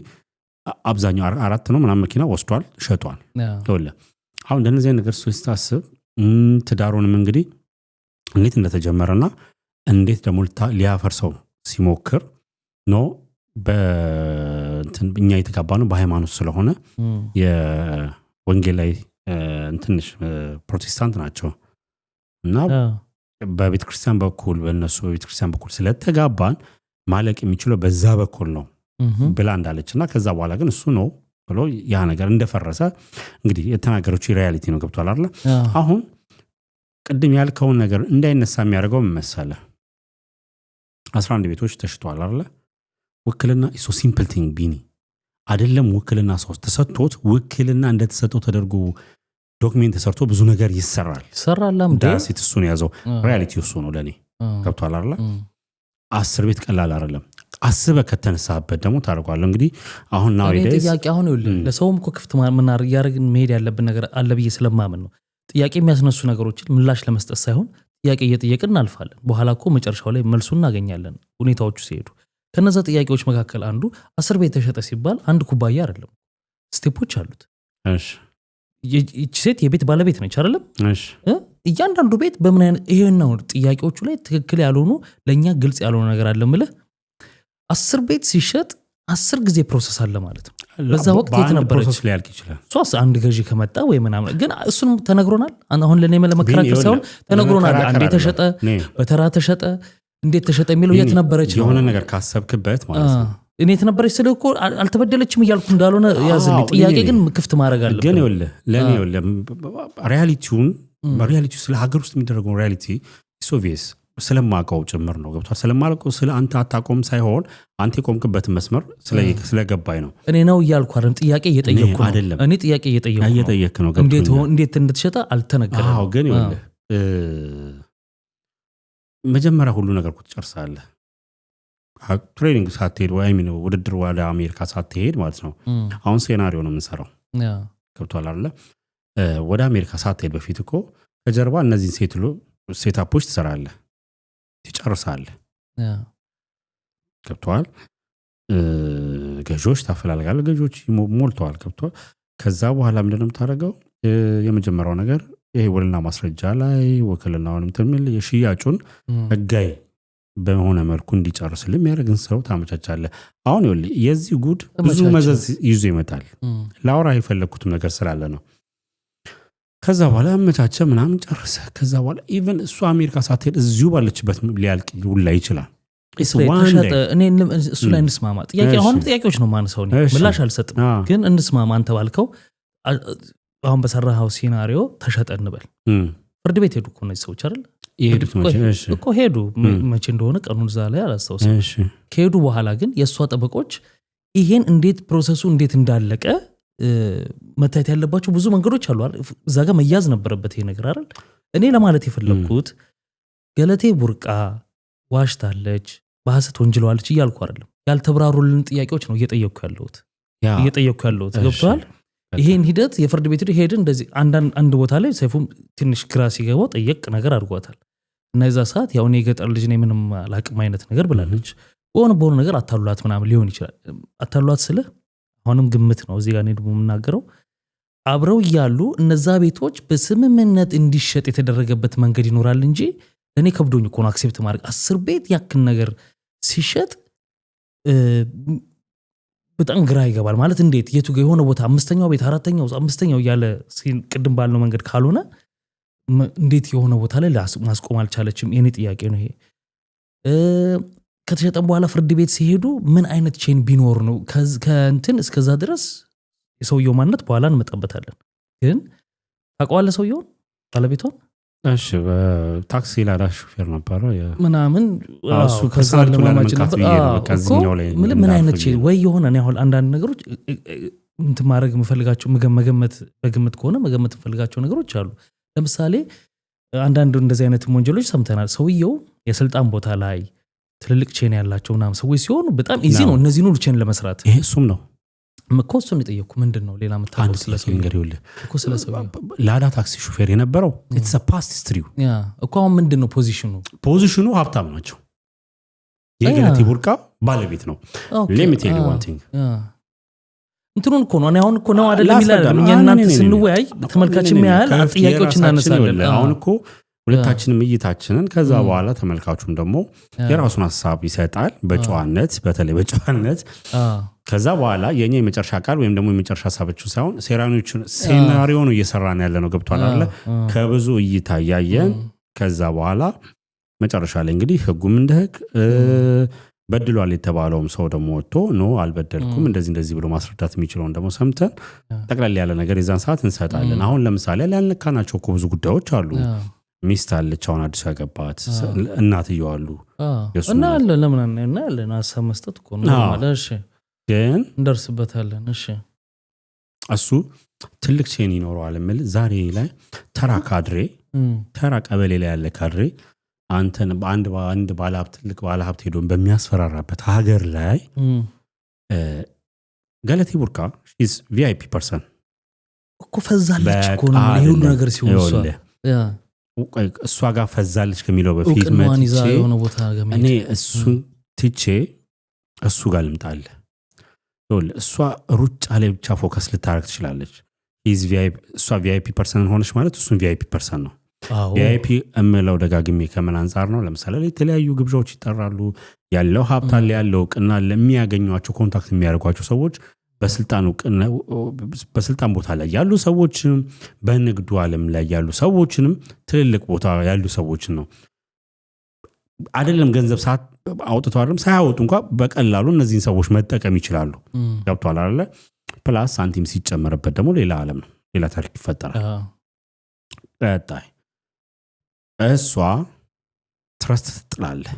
አብዛኛው 4 ነው ምናምን መኪና ወስዷል ሸጧል። ይኸውልህ አሁን እንደዚህ አይነት ነገር ስታስብ ትዳሩንም እንግዲህ እንዴት እንደተጀመረና እንዴት ደግሞ ሊያፈርሰው ሲሞክር ነው በእኛ የተጋባ ነው በሃይማኖት ስለሆነ የወንጌላዊ ትንሽ ፕሮቴስታንት ናቸው እና በቤተክርስቲያን በኩል በእነሱ በቤተክርስቲያን በኩል ስለተጋባን ማለቅ የሚችለው በዛ በኩል ነው ብላ እንዳለችና ከዛ በኋላ ግን እሱ ነው ብሎ ያ ነገር እንደፈረሰ እንግዲህ የተናገረችው ሪያሊቲ ነው። ገብቷል አይደል? አሁን ቅድም ያልከውን ነገር እንዳይነሳ የሚያደርገው ምን መሰለህ 11 ቤቶች ተሽጧል አይደል? ውክልና ኢሶ ሲምፕል ቲንግ ቢኒ አይደለም። ውክልና ሰው ተሰጥቶት ውክልና እንደተሰጠው ተደርጎ ዶክመንት ተሰርቶ ብዙ ነገር ይሰራል። ዳሲት እሱ ነው ያዘው። ሪያሊቲ እሱ ነው ለኔ። ገብቷል አይደል? 10 ቤት ቀላል አይደለም። አስበህ ከተነሳበት ደግሞ ታደርጓለህ። እንግዲህ አሁን ነው ጥያቄ አሁን ይኸውልህ ለሰውም እኮ ክፍት ማናር ያረግን መሄድ ያለብን ነገር አለ ብዬ ስለማምን ነው። ጥያቄ የሚያስነሱ ነገሮችን ምላሽ ለመስጠት ሳይሆን ጥያቄ እየጠየቅን እናልፋለን። በኋላ እኮ መጨረሻው ላይ መልሱን እናገኛለን ሁኔታዎቹ ሲሄዱ። ከነዛ ጥያቄዎች መካከል አንዱ 10 ቤት ተሸጠ ሲባል አንድ ኩባያ አይደለም፣ ስቴፖች አሉት። እሺ እቺ ሴት የቤት ባለቤት ነች አይደለም? እሺ እያንዳንዱ ቤት በምን አይነት ይሄን ነው ጥያቄዎቹ ላይ ትክክል ያልሆኑ ለኛ ግልጽ ያልሆነ ነገር አለ ማለት 10 ቤት ሲሸጥ 10 ጊዜ ፕሮሰስ አለ ማለት ነው። በዛ ወቅት የት ነበረች? ፕሮሰስ ሊያልቅ ይችላል። ሶስ አንድ ገዢ ከመጣ ወይ ምናምን ግን እሱንም ተነግሮናል። አሁን ለኔ ለመከራከር ሳይሆን ተነግሮናል። አንዴ ተሸጠ፣ በተራ ተሸጠ፣ እንዴት ተሸጠ የሚለው የት ነበረች ነው። የሆነ ነገር ካሰብክበት ማለት ነው። እኔ የት ነበረች ስለ እኮ አልተበደለችም እያልኩ እንዳልሆነ ያዝልኝ። ጥያቄ ግን ክፍት ማድረግ አለብን። ግን ይኸውልህ ለኔ ሪያሊቲውን በሪያሊቲው ስለ ሀገር ውስጥ የሚደረገው ሪያሊቲ ሶቪየስ ስለማውቀው ጭምር ነው። ገብቷል። ስለማውቀው ስለ አንተ አታቆም ሳይሆን አንተ የቆምክበት መስመር ስለገባኝ ነው። እኔ ነው እያልኩ አይደለም፣ ጥያቄ እየጠየቅኩ ነው። እኔ ጥያቄ እየጠየቅኩ ነው። እንዴት እንደተሸጠ አልተነገረም። አዎ ግን ይኸውልህ መጀመሪያ ሁሉ ነገር እኮ ትጨርሳለህ። ትሬኒንግ ሳትሄድ ወይም ውድድር ወደ አሜሪካ ሳትሄድ ማለት ነው። አሁን ሴናሪዮ ነው የምንሰራው። ገብቷል አይደለ? ወደ አሜሪካ ሳትሄድ በፊት እኮ ከጀርባ እነዚህን ሴታፖች ትሰራለህ፣ ትጨርሳለህ። ገብቷል። ገዦች ታፈላልጋለህ፣ ገዦች ሞልተዋል። ገብቷል። ከዛ በኋላ ምንድነው የምታደርገው? የመጀመሪያው ነገር ይሄ ውልና ማስረጃ ላይ ወክልናውንም ተምል የሽያጩን ህጋዊ በሆነ መልኩ እንዲጨርስልህ የሚያደርግን ሰው ታመቻቻለህ። አሁን ይኸውልህ የዚህ ጉድ ብዙ መዘዝ ይዞ ይመጣል። ላውራ የፈለኩትም ነገር ስላለ ነው። ከዛ በኋላ አመቻቸ ምናምን ጨርሰ ከዛ በኋላ ኢቭን እሱ አሜሪካ ሳትሄድ እዚሁ ባለችበት ሊያልቅ ውላ ይችላል። እሱ ላይ እንስማማ። አሁን ጥያቄዎች ነው ማንሰው ምላሽ አልሰጥም፣ ግን እንስማማ። አንተ ባልከው አሁን በሰራኸው ሲናሪዮ ተሸጠ እንበል። ፍርድ ቤት ሄዱ እኮ እነዚህ ሰዎች አይደል? እኮ ሄዱ። መቼ እንደሆነ ቀኑን እዛ ላይ አላስታውስም። ከሄዱ በኋላ ግን የእሷ ጠበቆች ይሄን እንዴት ፕሮሰሱ እንዴት እንዳለቀ መታየት ያለባቸው ብዙ መንገዶች አሉ አይደል? እዛ ጋር መያዝ ነበረበት ይሄ ነገር አይደል? እኔ ለማለት የፈለኩት ገለቴ ቡርቃ ዋሽታለች፣ በሐሰት ወንጅለዋለች እያልኩ አይደለም። ያልተብራሩልን ጥያቄዎች ነው እየጠየቅኩ ያለሁት። ገብቷል? ይሄን ሂደት የፍርድ ቤት ሄድን እንደዚህ አንድ ቦታ ላይ ሰይፉም ትንሽ ግራ ሲገባው ጠየቅ ነገር አድርጓታል። እና የዛ ሰዓት ያው እኔ የገጠር ልጅ ነኝ ምንም አላቅም አይነት ነገር ብላለች። በሆነ ነገር አታሏት ምናምን ሊሆን ይችላል። አታሏት ስለ አሁንም ግምት ነው እዚህ ጋር እኔ ደግሞ የምናገረው። አብረው እያሉ እነዛ ቤቶች በስምምነት እንዲሸጥ የተደረገበት መንገድ ይኖራል እንጂ እኔ ከብዶኝ እኮ ነው አክሴፕት ማድረግ 10 ቤት ያክል ነገር ሲሸጥ በጣም ግራ ይገባል። ማለት እንዴት የቱ ጋር የሆነ ቦታ 5ኛው ቤት 4ኛው 5ኛው ያለ ቅድም ባልነው መንገድ ካልሆነ እንዴት የሆነ ቦታ ላይ ማስቆም አልቻለችም? የኔ ጥያቄ ነው ይሄ። ከተሸጠም በኋላ ፍርድ ቤት ሲሄዱ ምን አይነት ቼን ቢኖር ነው ከእንትን እስከዛ ድረስ? የሰውየው ማንነት በኋላ እንመጣበታለን። ግን ታውቀዋለህ ሰውየውን ባለቤቷን? እሺ በታክሲ ላዳ ሹፌር ነበረ ምናምን እሱ ከሳልቱ ለማመጭነት ምን አይነት ቼን ወይ የሆነ እኔ አሁን አንዳንድ ነገሮች እንትን ማድረግ የምፈልጋቸው በግምት ከሆነ መገመት የምፈልጋቸው ነገሮች አሉ። ለምሳሌ አንዳንድ እንደዚህ አይነት ወንጀሎች ሰምተናል። ሰውየው የስልጣን ቦታ ላይ ትልልቅ ቼን ያላቸው ምናምን ሰዎች ሲሆኑ በጣም ኢዚ ነው እነዚህን ሁሉ ቼን ለመስራት። ይሄ እሱም ነው መኮሱን የጠየቁ ምንድነው ሌላ መታወቅ ስለሰው ይኸውልህ ላዳ ታክሲ ሹፌር የነበረው it's a past history እኮ አሁን ምንድነው ፖዚሽኑ ሀብታም ናቸው። የገለቴ ቡርቃ ባለቤት ነው። let me tell you one thing እንትኑን እኮ ነው እኔ አሁን እኮ ነው አይደለም ይላል። እኛ እናንተ ስንወያይ ተመልካች የሚያህል ጥያቄዎች እናነሳለን። አሁን እኮ ሁለታችንም እይታችንን ከዛ በኋላ ተመልካቹም ደግሞ የራሱን ሐሳብ ይሰጣል በጨዋነት በተለይ በጨዋነት። ከዛ በኋላ የኛ የመጨረሻ ቃል ወይም ደግሞ የመጨረሻ ሐሳቦችን ሳይሆን ሴናሪዮ ነው እየሰራን ያለ ነው። ገብቷል አይደል? ከብዙ እይታ ያያየን ከዛ በኋላ መጨረሻ ላይ እንግዲህ ህጉም እንደ ህግ በድሏል የተባለውም ሰው ደግሞ ወጥቶ ኖ አልበደልኩም እንደዚህ ብሎ ማስረዳት የሚችለው ደግሞ ሰምተን ጠቅላላ ያለ ነገር የዛን ሰዓት እንሰጣለን። አሁን ለምሳሌ ያልነካናቸው እኮ ብዙ ጉዳዮች አሉ። ሚስት አለች አሁን አዲስ ያገባት እናትየው አሉ እና አለ ለምን እና ያለን ሐሳብ መስጠት እኮ ነው ማለት። እሺ ግን እንደርስበታለን። እሺ እሱ ትልቅ ቼን ይኖረዋል። ዛሬ ላይ ተራ ካድሬ ተራ ቀበሌ ላይ ያለ ካድሬ አንተን በአንድ ባለሀብት ትልቅ ባለሀብት ሄዶ በሚያስፈራራበት ሀገር ላይ ገለቴ ቡርቃ ኢዝ ቪአይፒ ፐርሰን እኮ ፈዛለች እኮ ነው ይሄ ሁሉ ነገር ሲሆን እሷ ጋር ፈዛለች ከሚለው በፊት እኔ እሱን ትቼ እሱ ጋር ልምጣለ እሷ ሩጫ ላይ ብቻ ፎከስ ልታረግ ትችላለች እሷ ቪአይፒ ፐርሰን ሆነች ማለት እሱን ቪአይፒ ፐርሰን ነው ቪአይፒ እምለው ደጋግሜ ከምን አንፃር ነው ለምሳሌ የተለያዩ ግብዣዎች ይጠራሉ ያለው ሀብታል ያለው ቅና ለሚያገኙአቸው ኮንታክት የሚያደርጓቸው ሰዎች በስልጣን ቦታ ላይ ያሉ ሰዎችንም በንግዱ ዓለም ላይ ያሉ ሰዎችንም ትልልቅ ቦታ ያሉ ሰዎችን ነው አይደለም ገንዘብ ሰዓት አውጥተው አይደለም ሳያወጡ እንኳን በቀላሉ እነዚህን ሰዎች መጠቀም ይችላሉ ገብቷል አይደለ ፕላስ ሳንቲም ሲጨመርበት ደግሞ ሌላ ዓለም ነው ሌላ ታሪክ ይፈጠራል ቀጣይ እሷ ትረስት ትጥላለህ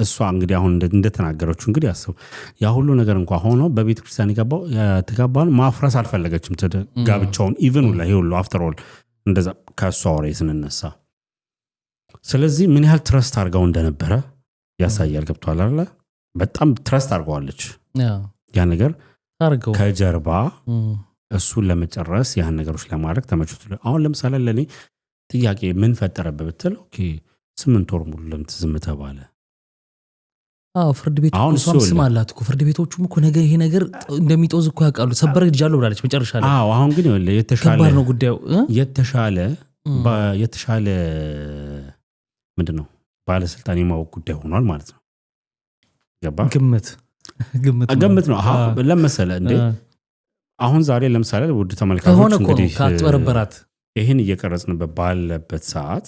እሷ እንግዲህ አሁን እንደተናገረችው እንግዲህ አስቡ ያ ሁሉ ነገር እንኳን ሆኖ በቤተ ክርስቲያን ተጋባን ማፍረስ አልፈለገችም ጋብቻውን ኢቭን ላይ ሁሉ አፍተር ኦል እንደዛ ከሷ ወሬ ስንነሳ ስለዚህ ምን ያህል ትረስት አድርገው እንደነበረ ያሳያል ገብቷል አይደል በጣም ትረስት አድርገዋለች ያ ነገር አድርገው ከጀርባ እሱን ለመጨረስ ያን ነገሮች ለማድረግ ተመችቶ አሁን ለምሳሌ ለኔ ጥያቄ ምን ፈጠረበት ብትል ኦኬ 8 ወር ሙሉ ለምትዝም ተባለ ፍርድ ቤት እሷም ስም አላት እኮ ፍርድ ቤቶቹም እኮ ነገ ይሄ ነገር እንደሚጦዝ እኮ ያውቃሉ ሰበር ልጃለሁ ብላለች መጨረሻ ላይ አሁን ግን የተሻለ ከባድ ነው ጉዳዩ የተሻለ ምንድነው ባለስልጣን የማወቅ ጉዳይ ሆኗል ማለት ነው ገባ ግምት ነው ለምሳሌ እንዴ አሁን ዛሬ ለምሳሌ ውድ ተመልካቾች እንግዲህ ካጥበረበራት ይሄን እየቀረጽንበት ባለበት ሰዓት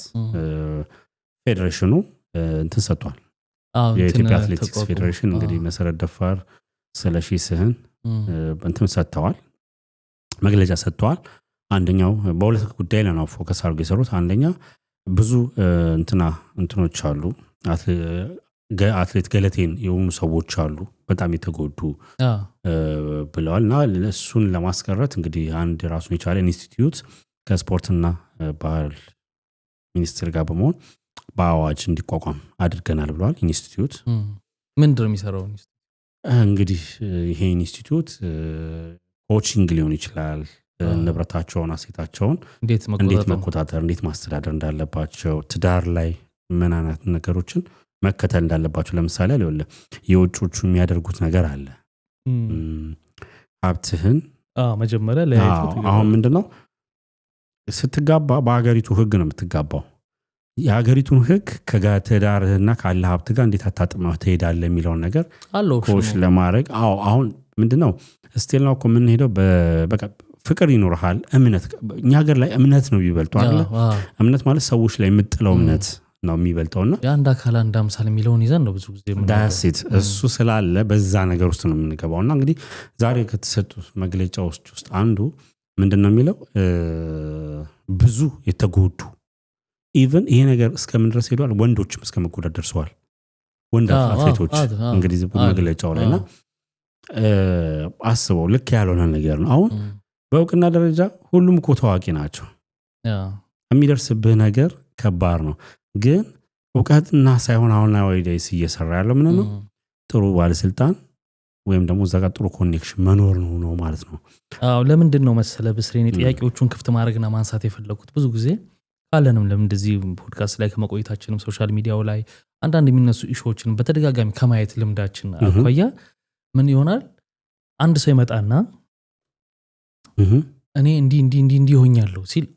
ፌዴሬሽኑ እንትን ሰጥቷል የኢትዮጵያ አትሌቲክስ ፌዴሬሽን እንግዲህ መሰረት ደፋር ስለሺ ስህን እንትን ሰጥተዋል መግለጫ ሰጥተዋል አንደኛው በሁለት ጉዳይ ላይ ነው ፎከስ አድርገው የሰሩት አንደኛ ብዙ እንትኖች አሉ አትሌት ገለቴን የሆኑ ሰዎች አሉ በጣም የተጎዱ ብለዋልና እሱን ለማስቀረት እንግዲህ አንድ ራሱን የቻለ ኢንስቲትዩት ከስፖርትና ባህል ሚኒስቴር ጋር በመሆን በአዋጅ እንዲቋቋም አድርገናል ብለዋል ኢንስቲትዩት ምንድነው የሚሰራው እንግዲህ ይሄ ኢንስቲትዩት ኮቺንግ ሊሆን ይችላል ንብረታቸውን አሴታቸውን እንዴት መቆጣጠር እንዴት ማስተዳደር እንዳለባቸው ትዳር ላይ ምን አይነት ነገሮችን መከተል እንዳለባቸው ለምሳሌ አለ የውጮቹ የሚያደርጉት ነገር አለ ሀብትህን መጀመሪያ ለያይቶ አሁን ምንድነው ስትጋባ በአገሪቱ ህግ ነው የምትጋባው የሀገሪቱን ህግ ከትዳርህና ካለ ሀብት ጋር እንዴት አጣጥመው ትሄዳለህ የሚለውን ነገር ኮሽ ለማድረግ አሁን ምንድነው ስቲል ነው እኮ ምን ሄደው በቃ ፍቅር ይኖርሃል እምነት እኛ ሀገር ላይ እምነት ነው የሚበልጠው አይደል እምነት ማለት ሰዎች ላይ የምጥለው እምነት ነው የሚበልጠውና ያንዳ ካላ እንዳምሳል የሚለውን ይዘን ነው ብዙ ጊዜ ዳሴት እሱ ስላለ በዛ ነገር ውስጥ ነው የምንገባውና እንግዲህ ዛሬ ከተሰጡት መግለጫዎች ውስጥ አንዱ ምንድነው የሚለው ብዙ የተጎዱ ኢቭን ይሄ ነገር እስከምን ድረስ ሄዷል ወንዶችም እስከመጎዳት ደርሰዋል ወንድ አትሌቶች እንግዲህ መግለጫው ላይና አስበው ልክ ያልሆነ ነገር ነው አሁን በእውቅና ደረጃ ሁሉም እኮ ታዋቂ ናቸው የሚደርስብህ ነገር ከባድ ነው ግን እውቀትና ሳይሆን አሁን ናዊዴስ እየሰራ ያለው ምን ነው ጥሩ ባለስልጣን ወይም ደግሞ እዛ ጋር ጥሩ ኮኔክሽን መኖር ነው ማለት ነው ለምንድን ነው መሰለ በስሬኔ ጥያቄዎቹን ክፍት ማድረግና ማንሳት የፈለኩት ብዙ ጊዜ ካለንም ለምን እንደዚህ ፖድካስት ላይ ከመቆየታችንም ሶሻል ሚዲያው ላይ አንዳንድ የሚነሱ ኢሹዎችን በተደጋጋሚ ከማየት ልምዳችን አኳያ ምን ይሆናል አንድ ሰው ይመጣና እኔ እንዲ ሆኛለሁ ሲል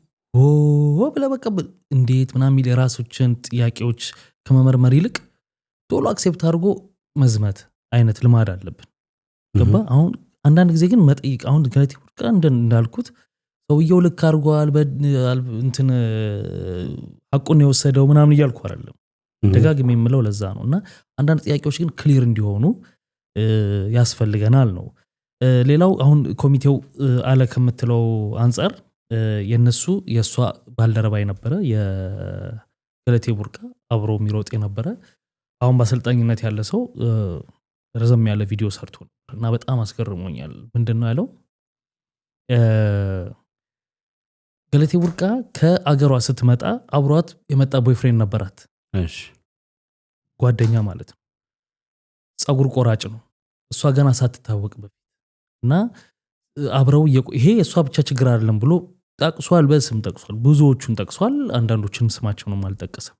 ብለ በቃ እንዴት ምናምን የሚል የራሶችን ጥያቄዎች ከመመርመር ይልቅ ቶሎ አክሴፕት አድርጎ መዝመት አይነት ልማድ አለብን ገባ አሁን አንዳንድ ጊዜ ግን መጠይቅ አሁን ገለቴ ቡርቃ እንዳልኩት ሰውየው ልክ አድርጓል እንትን ሐቁን የወሰደው ምናምን እያልኩ አይደለም ደጋግሜ የምለው ለዛ ነውና አንዳንድ ጥያቄዎች ግን ክሊር እንዲሆኑ ያስፈልገናል ነው ሌላው አሁን ኮሚቴው አለ ከምትለው አንፃር የሷ ባልደረባ የነበረ የገለቴ ቡርቃ አብሮ የሚሮጥ የነበረ አሁን በአሰልጣኝነት ያለ ሰው ረዘም ያለ ቪዲዮ ሰርቶ እና በጣም አስገርሞኛል ምንድነው ያለው ገለቴ ቡርቃ ከአገሯ ስትመጣ አብሯት የመጣ ቦይፍሬንድ ነበራት እሺ ጓደኛ ማለት ነው። ጸጉር ቆራጭ ነው። እሷ ገና ሳትታወቅ በፊት እና አብረው ይሄ እሷ ብቻ ችግር አይደለም ብሎ ጠቅሷል። በስም ጠቅሷል። ብዙዎቹን ጠቅሷል። አንዳንዶችንም ስማቸውንም አልጠቀሰም።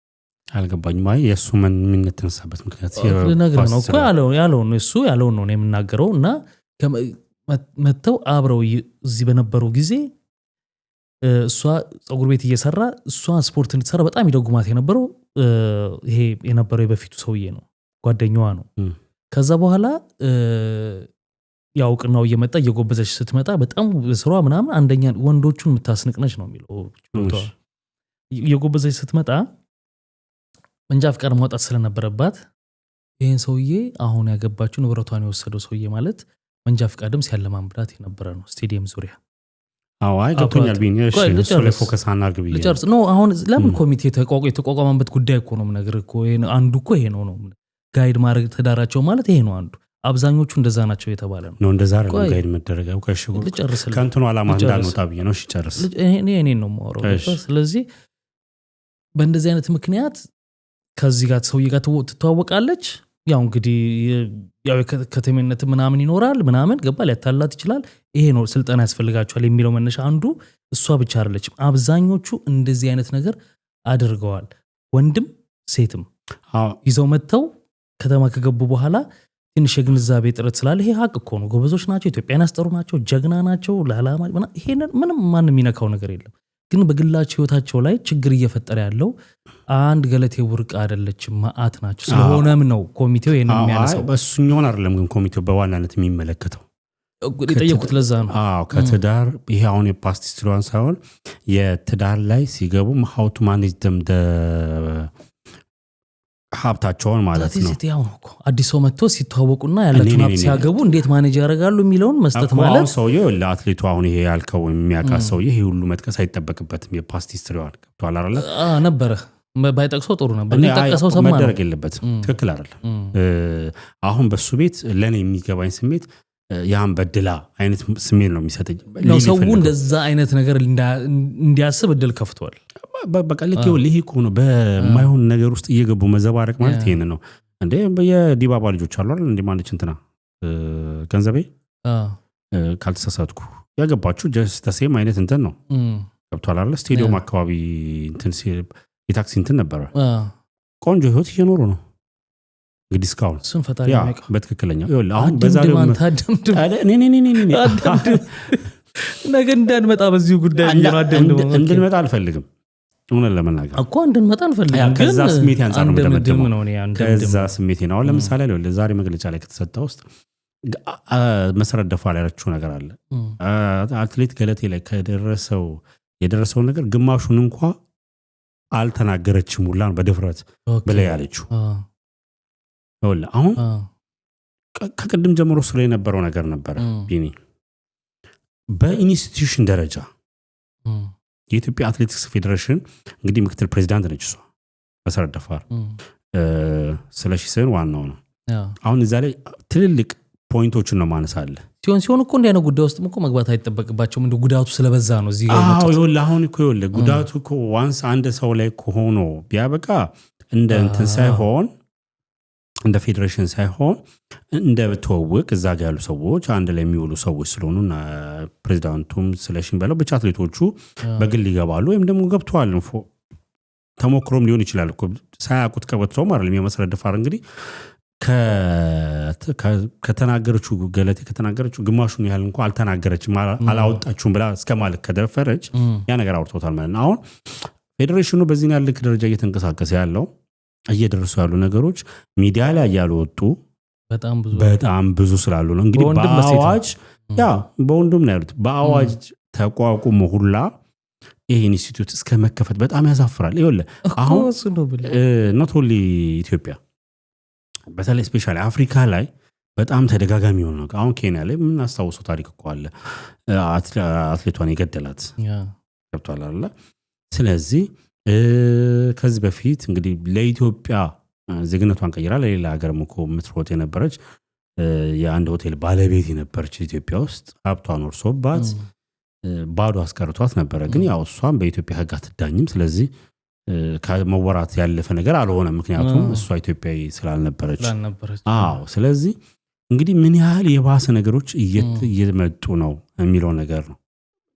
አልገባኝም። አይ የእሱ ምን የተነሳበት ምክንያት ነገር ነው እኮ ያለውን እሱ ያለውን ነው የምናገረው። እና መተው አብረው እዚህ በነበሩ ጊዜ እሷ ጸጉር ቤት እየሰራ እሷ ስፖርት እንድትሰራ በጣም ይደጉማት የነበረው ይሄ የነበረው የበፊቱ ሰውዬ ነው፣ ጓደኛዋ ነው። ከዛ በኋላ ያውቅናው እየመጣ እየጎበዘች ስትመጣ በጣም በስሯ ምናምን አንደኛ ወንዶቹን የምታስንቅነች ነው የሚለው ችሎታዋ። እየጎበዘች ስትመጣ መንጃ ፈቃድ ማውጣት ስለነበረባት ይሄን ሰውዬ አሁን ያገባችው ንብረቷን የወሰደው ሰውዬ ማለት መንጃ ፈቃድም ሲያለማምዳት የነበረ ነው ስቴዲየም ዙሪያ። አይ ገብቶኛል። ቢኒሽ እሱ ላይ ፎከስ አናርግ ብዬ ልጨርስ ነው። አሁን ለምን ኮሚቴ የተቋቋመበት ጉዳይ እኮ ነው ነገር እኮ አንዱ እኮ ይሄ ነው ጋይድ ማድረግ ትዳራቸው ማለት ይሄ ነው አንዱ። አብዛኞቹ እንደዛ ናቸው የተባለ ነው። እንደዛ አይደለም ጋይድ መደረጋው ከሽጉ ከንቱን አላማ እንዳንወጣ ብዬ ነው። እሺ ጨርስ። እኔ ነው የማወራው። ስለዚህ በእንደዚህ አይነት ምክንያት ከዚህ ጋር ሰውዬ ጋር ትተዋወቃለች። ያው እንግዲህ ያው ከተሜነት ምናምን ይኖራል ምናምን ገባል ያታላት ይችላል። ይሄ ነው ስልጠና ያስፈልጋቸዋል የሚለው መነሻ አንዱ። እሷ ብቻ አይደለችም፣ አብዛኞቹ እንደዚህ አይነት ነገር አድርገዋል። ወንድም ሴትም ይዘው መጥተው ከተማ ከገቡ በኋላ ትንሽ የግንዛቤ ጥረት ስላለ ይሄ ሀቅ እኮ ነው። ጎበዞች ናቸው፣ ኢትዮጵያን ያስጠሩ ናቸው፣ ጀግና ናቸው። ለዓላማ ይሄንን ምንም ማንም የሚነካው ነገር የለም። ግን በግላቸው ህይወታቸው ላይ ችግር እየፈጠረ ያለው አንድ ገለቴ ቡርቃ አይደለችም፣ ማአት ናቸው። ስለሆነም ነው ኮሚቴው ይሄንን የሚያነሳው። በሱኛውን አይደለም ግን ኮሚቴው በዋናነት የሚመለከተው የጠየቁት ለዛ ነው። ከትዳር ይሄ አሁን የፓስቲስትሪዋን ሳይሆን የትዳር ላይ ሲገቡ how to manage them ሀብታቸውን ማለት ነው። ያው ነው እኮ አዲስ ሰው መጥቶ ሲተዋወቁና ያላቸውን ሀብት ሲያገቡ እንዴት ማኔጅ ያደርጋሉ የሚለውን መስጠት ማለት አሁን ሰውዬው ለአትሌቱ አሁን ይሄ ያልከው የሚያውቃት ሰውዬ ይሄ ሁሉ መጥቀስ አይጠበቅበትም። የፓስቲስትሪዋን ገብቷል አይደለ? ነበረ ባይጠቅሰው ጥሩ ነበር። ጠቀሰው ሰማ መደረግ የለበትም። ትክክል አይደለም። አሁን በሱ ቤት ለኔ የሚገባኝ ስሜት ያን በድላ አይነት ስሜት ነው የሚሰጠኝ። ሰው እንደዛ አይነት ነገር እንዲያስብ እድል ከፍቷል። በቃ ልክ ይሄ እኮ ነው በማይሆን ነገር ውስጥ እየገቡ መዘባረቅ ማለት ይሄን ነው እንዴ። የዲባባ ልጆች አሉ አይደል? እንዴ ማለች እንትና ገንዘቤ ካልተሳሳትኩ ያገባችሁ ጀስት ሴም አይነት እንትን ነው ገብቷል አይደል? ስቴዲየም አካባቢ እንትን የታክሲ እንትን ነበረ። ቆንጆ ህይወት እየኖሩ ነው እንግዲህ እስካሁን እሱን ፈጣሪ ያውቃል በትክክለኛው። አሁን በዛሬው ነገ እንዳንመጣ በዚሁ ጉዳይ እንድንመጣ አልፈልግም። እውነት ለመናገር እኮ እንድንመጣ አልፈልግም። ከዛ ስሜት ያንጻር ነው እንደምደመው ከዛ ስሜት ነው። አሁን ለምሳሌ ዛሬ መግለጫ ላይ ከተሰጠ ውስጥ መሰረት ደፋር ያለችው ነገር አለ። አትሌት ገለቴ ላይ የደረሰውን ነገር ግማሹን እንኳ አልተናገረችም ሁላን በድፍረት ብላ ያለችው። አሁን ከቅድም ጀምሮ ስለ የነበረው ነገር ነበረ ቢኒ። በኢንስቲትዩሽን ደረጃ የኢትዮጵያ አትሌቲክስ ፌዴሬሽን እንግዲህ ምክትል ፕሬዚዳንት ነች እሷ መሰረት ደፋር። ስለሺ ሰን ዋናው ነው። አሁን እዛ ላይ ትልልቅ ፖይንቶችን ነው ማነሳለ ሲሆን እኮ እንዲያነ ጉዳይ ውስጥ እኮ መግባት አይጠበቅባቸውም። እንደ ጉዳቱ ስለበዛ ነው እዚህ ጋር ይኸውልህ አሁን እኮ ጉዳቱ እኮ ዋንስ አንድ ሰው ላይ ሆኖ ቢያበቃ እንደ እንትን ሳይሆን እንደ ፌዴሬሽን ሳይሆን እንደ ተወውቅ እዛ ጋር ያሉ ሰዎች አንድ ላይ የሚውሉ ሰዎች ስለሆኑና ፕሬዚዳንቱም ስለሽን በለው ብቻ አትሌቶቹ በግል ይገባሉ ወይም ደግሞ ገብተዋል። ተሞክሮም ሊሆን ይችላል እኮ ሳያውቁት ከበተው ማለት ነው። የመሰረት ደፋር እንግዲህ ከተናገረችው ገለቴ ከተናገረችው ግማሹን ያህል እንኳን አልተናገረችም አላወጣችሁም ብላ እስከማለት ከደፈረች ያ ነገር አውርቶታል ማለት ነው። አሁን ፌዴሬሽኑ በዚህ ያህል ልክ ደረጃ እየተንቀሳቀሰ ያለው እየደረሱ ያሉ ነገሮች ሚዲያ ላይ ያልወጡ በጣም ብዙ ስላሉ ነው። እንግዲህ በአዋጅ በወንድም ነው ያሉት በአዋጅ ተቋቁሞ ሁላ ይሄ ኢንስቲትዩት እስከ መከፈት በጣም ያሳፍራል። ይኸውልህ አሁን ኖት ኦንሊ ኢትዮጵያ በተለይ ስፔሻሊ አፍሪካ ላይ በጣም ተደጋጋሚ ሆነ ነው። አሁን ኬንያ ላይ ምን አስታውሰው ታሪክ እኮ አለ አትሌቷን የገደላት ገብቷል አይደል? ስለዚህ ከዚህ በፊት እንግዲህ ለኢትዮጵያ ዜግነቷን ቀይራ ለሌላ ሀገርም እኮ የምትሮጥ የነበረች የአንድ ሆቴል ባለቤት የነበረች ኢትዮጵያ ውስጥ ሀብቷን ወርሶባት ባዶ አስቀርቷት ነበረ። ግን ያው እሷም በኢትዮጵያ ሕግ አትዳኝም። ስለዚህ ከመወራት ያለፈ ነገር አልሆነም ምክንያቱም እሷ ኢትዮጵያዊ ስላልነበረች ስለዚህ እንግዲህ ምን ያህል የባሰ ነገሮች እየመጡ ነው የሚለው ነገር ነው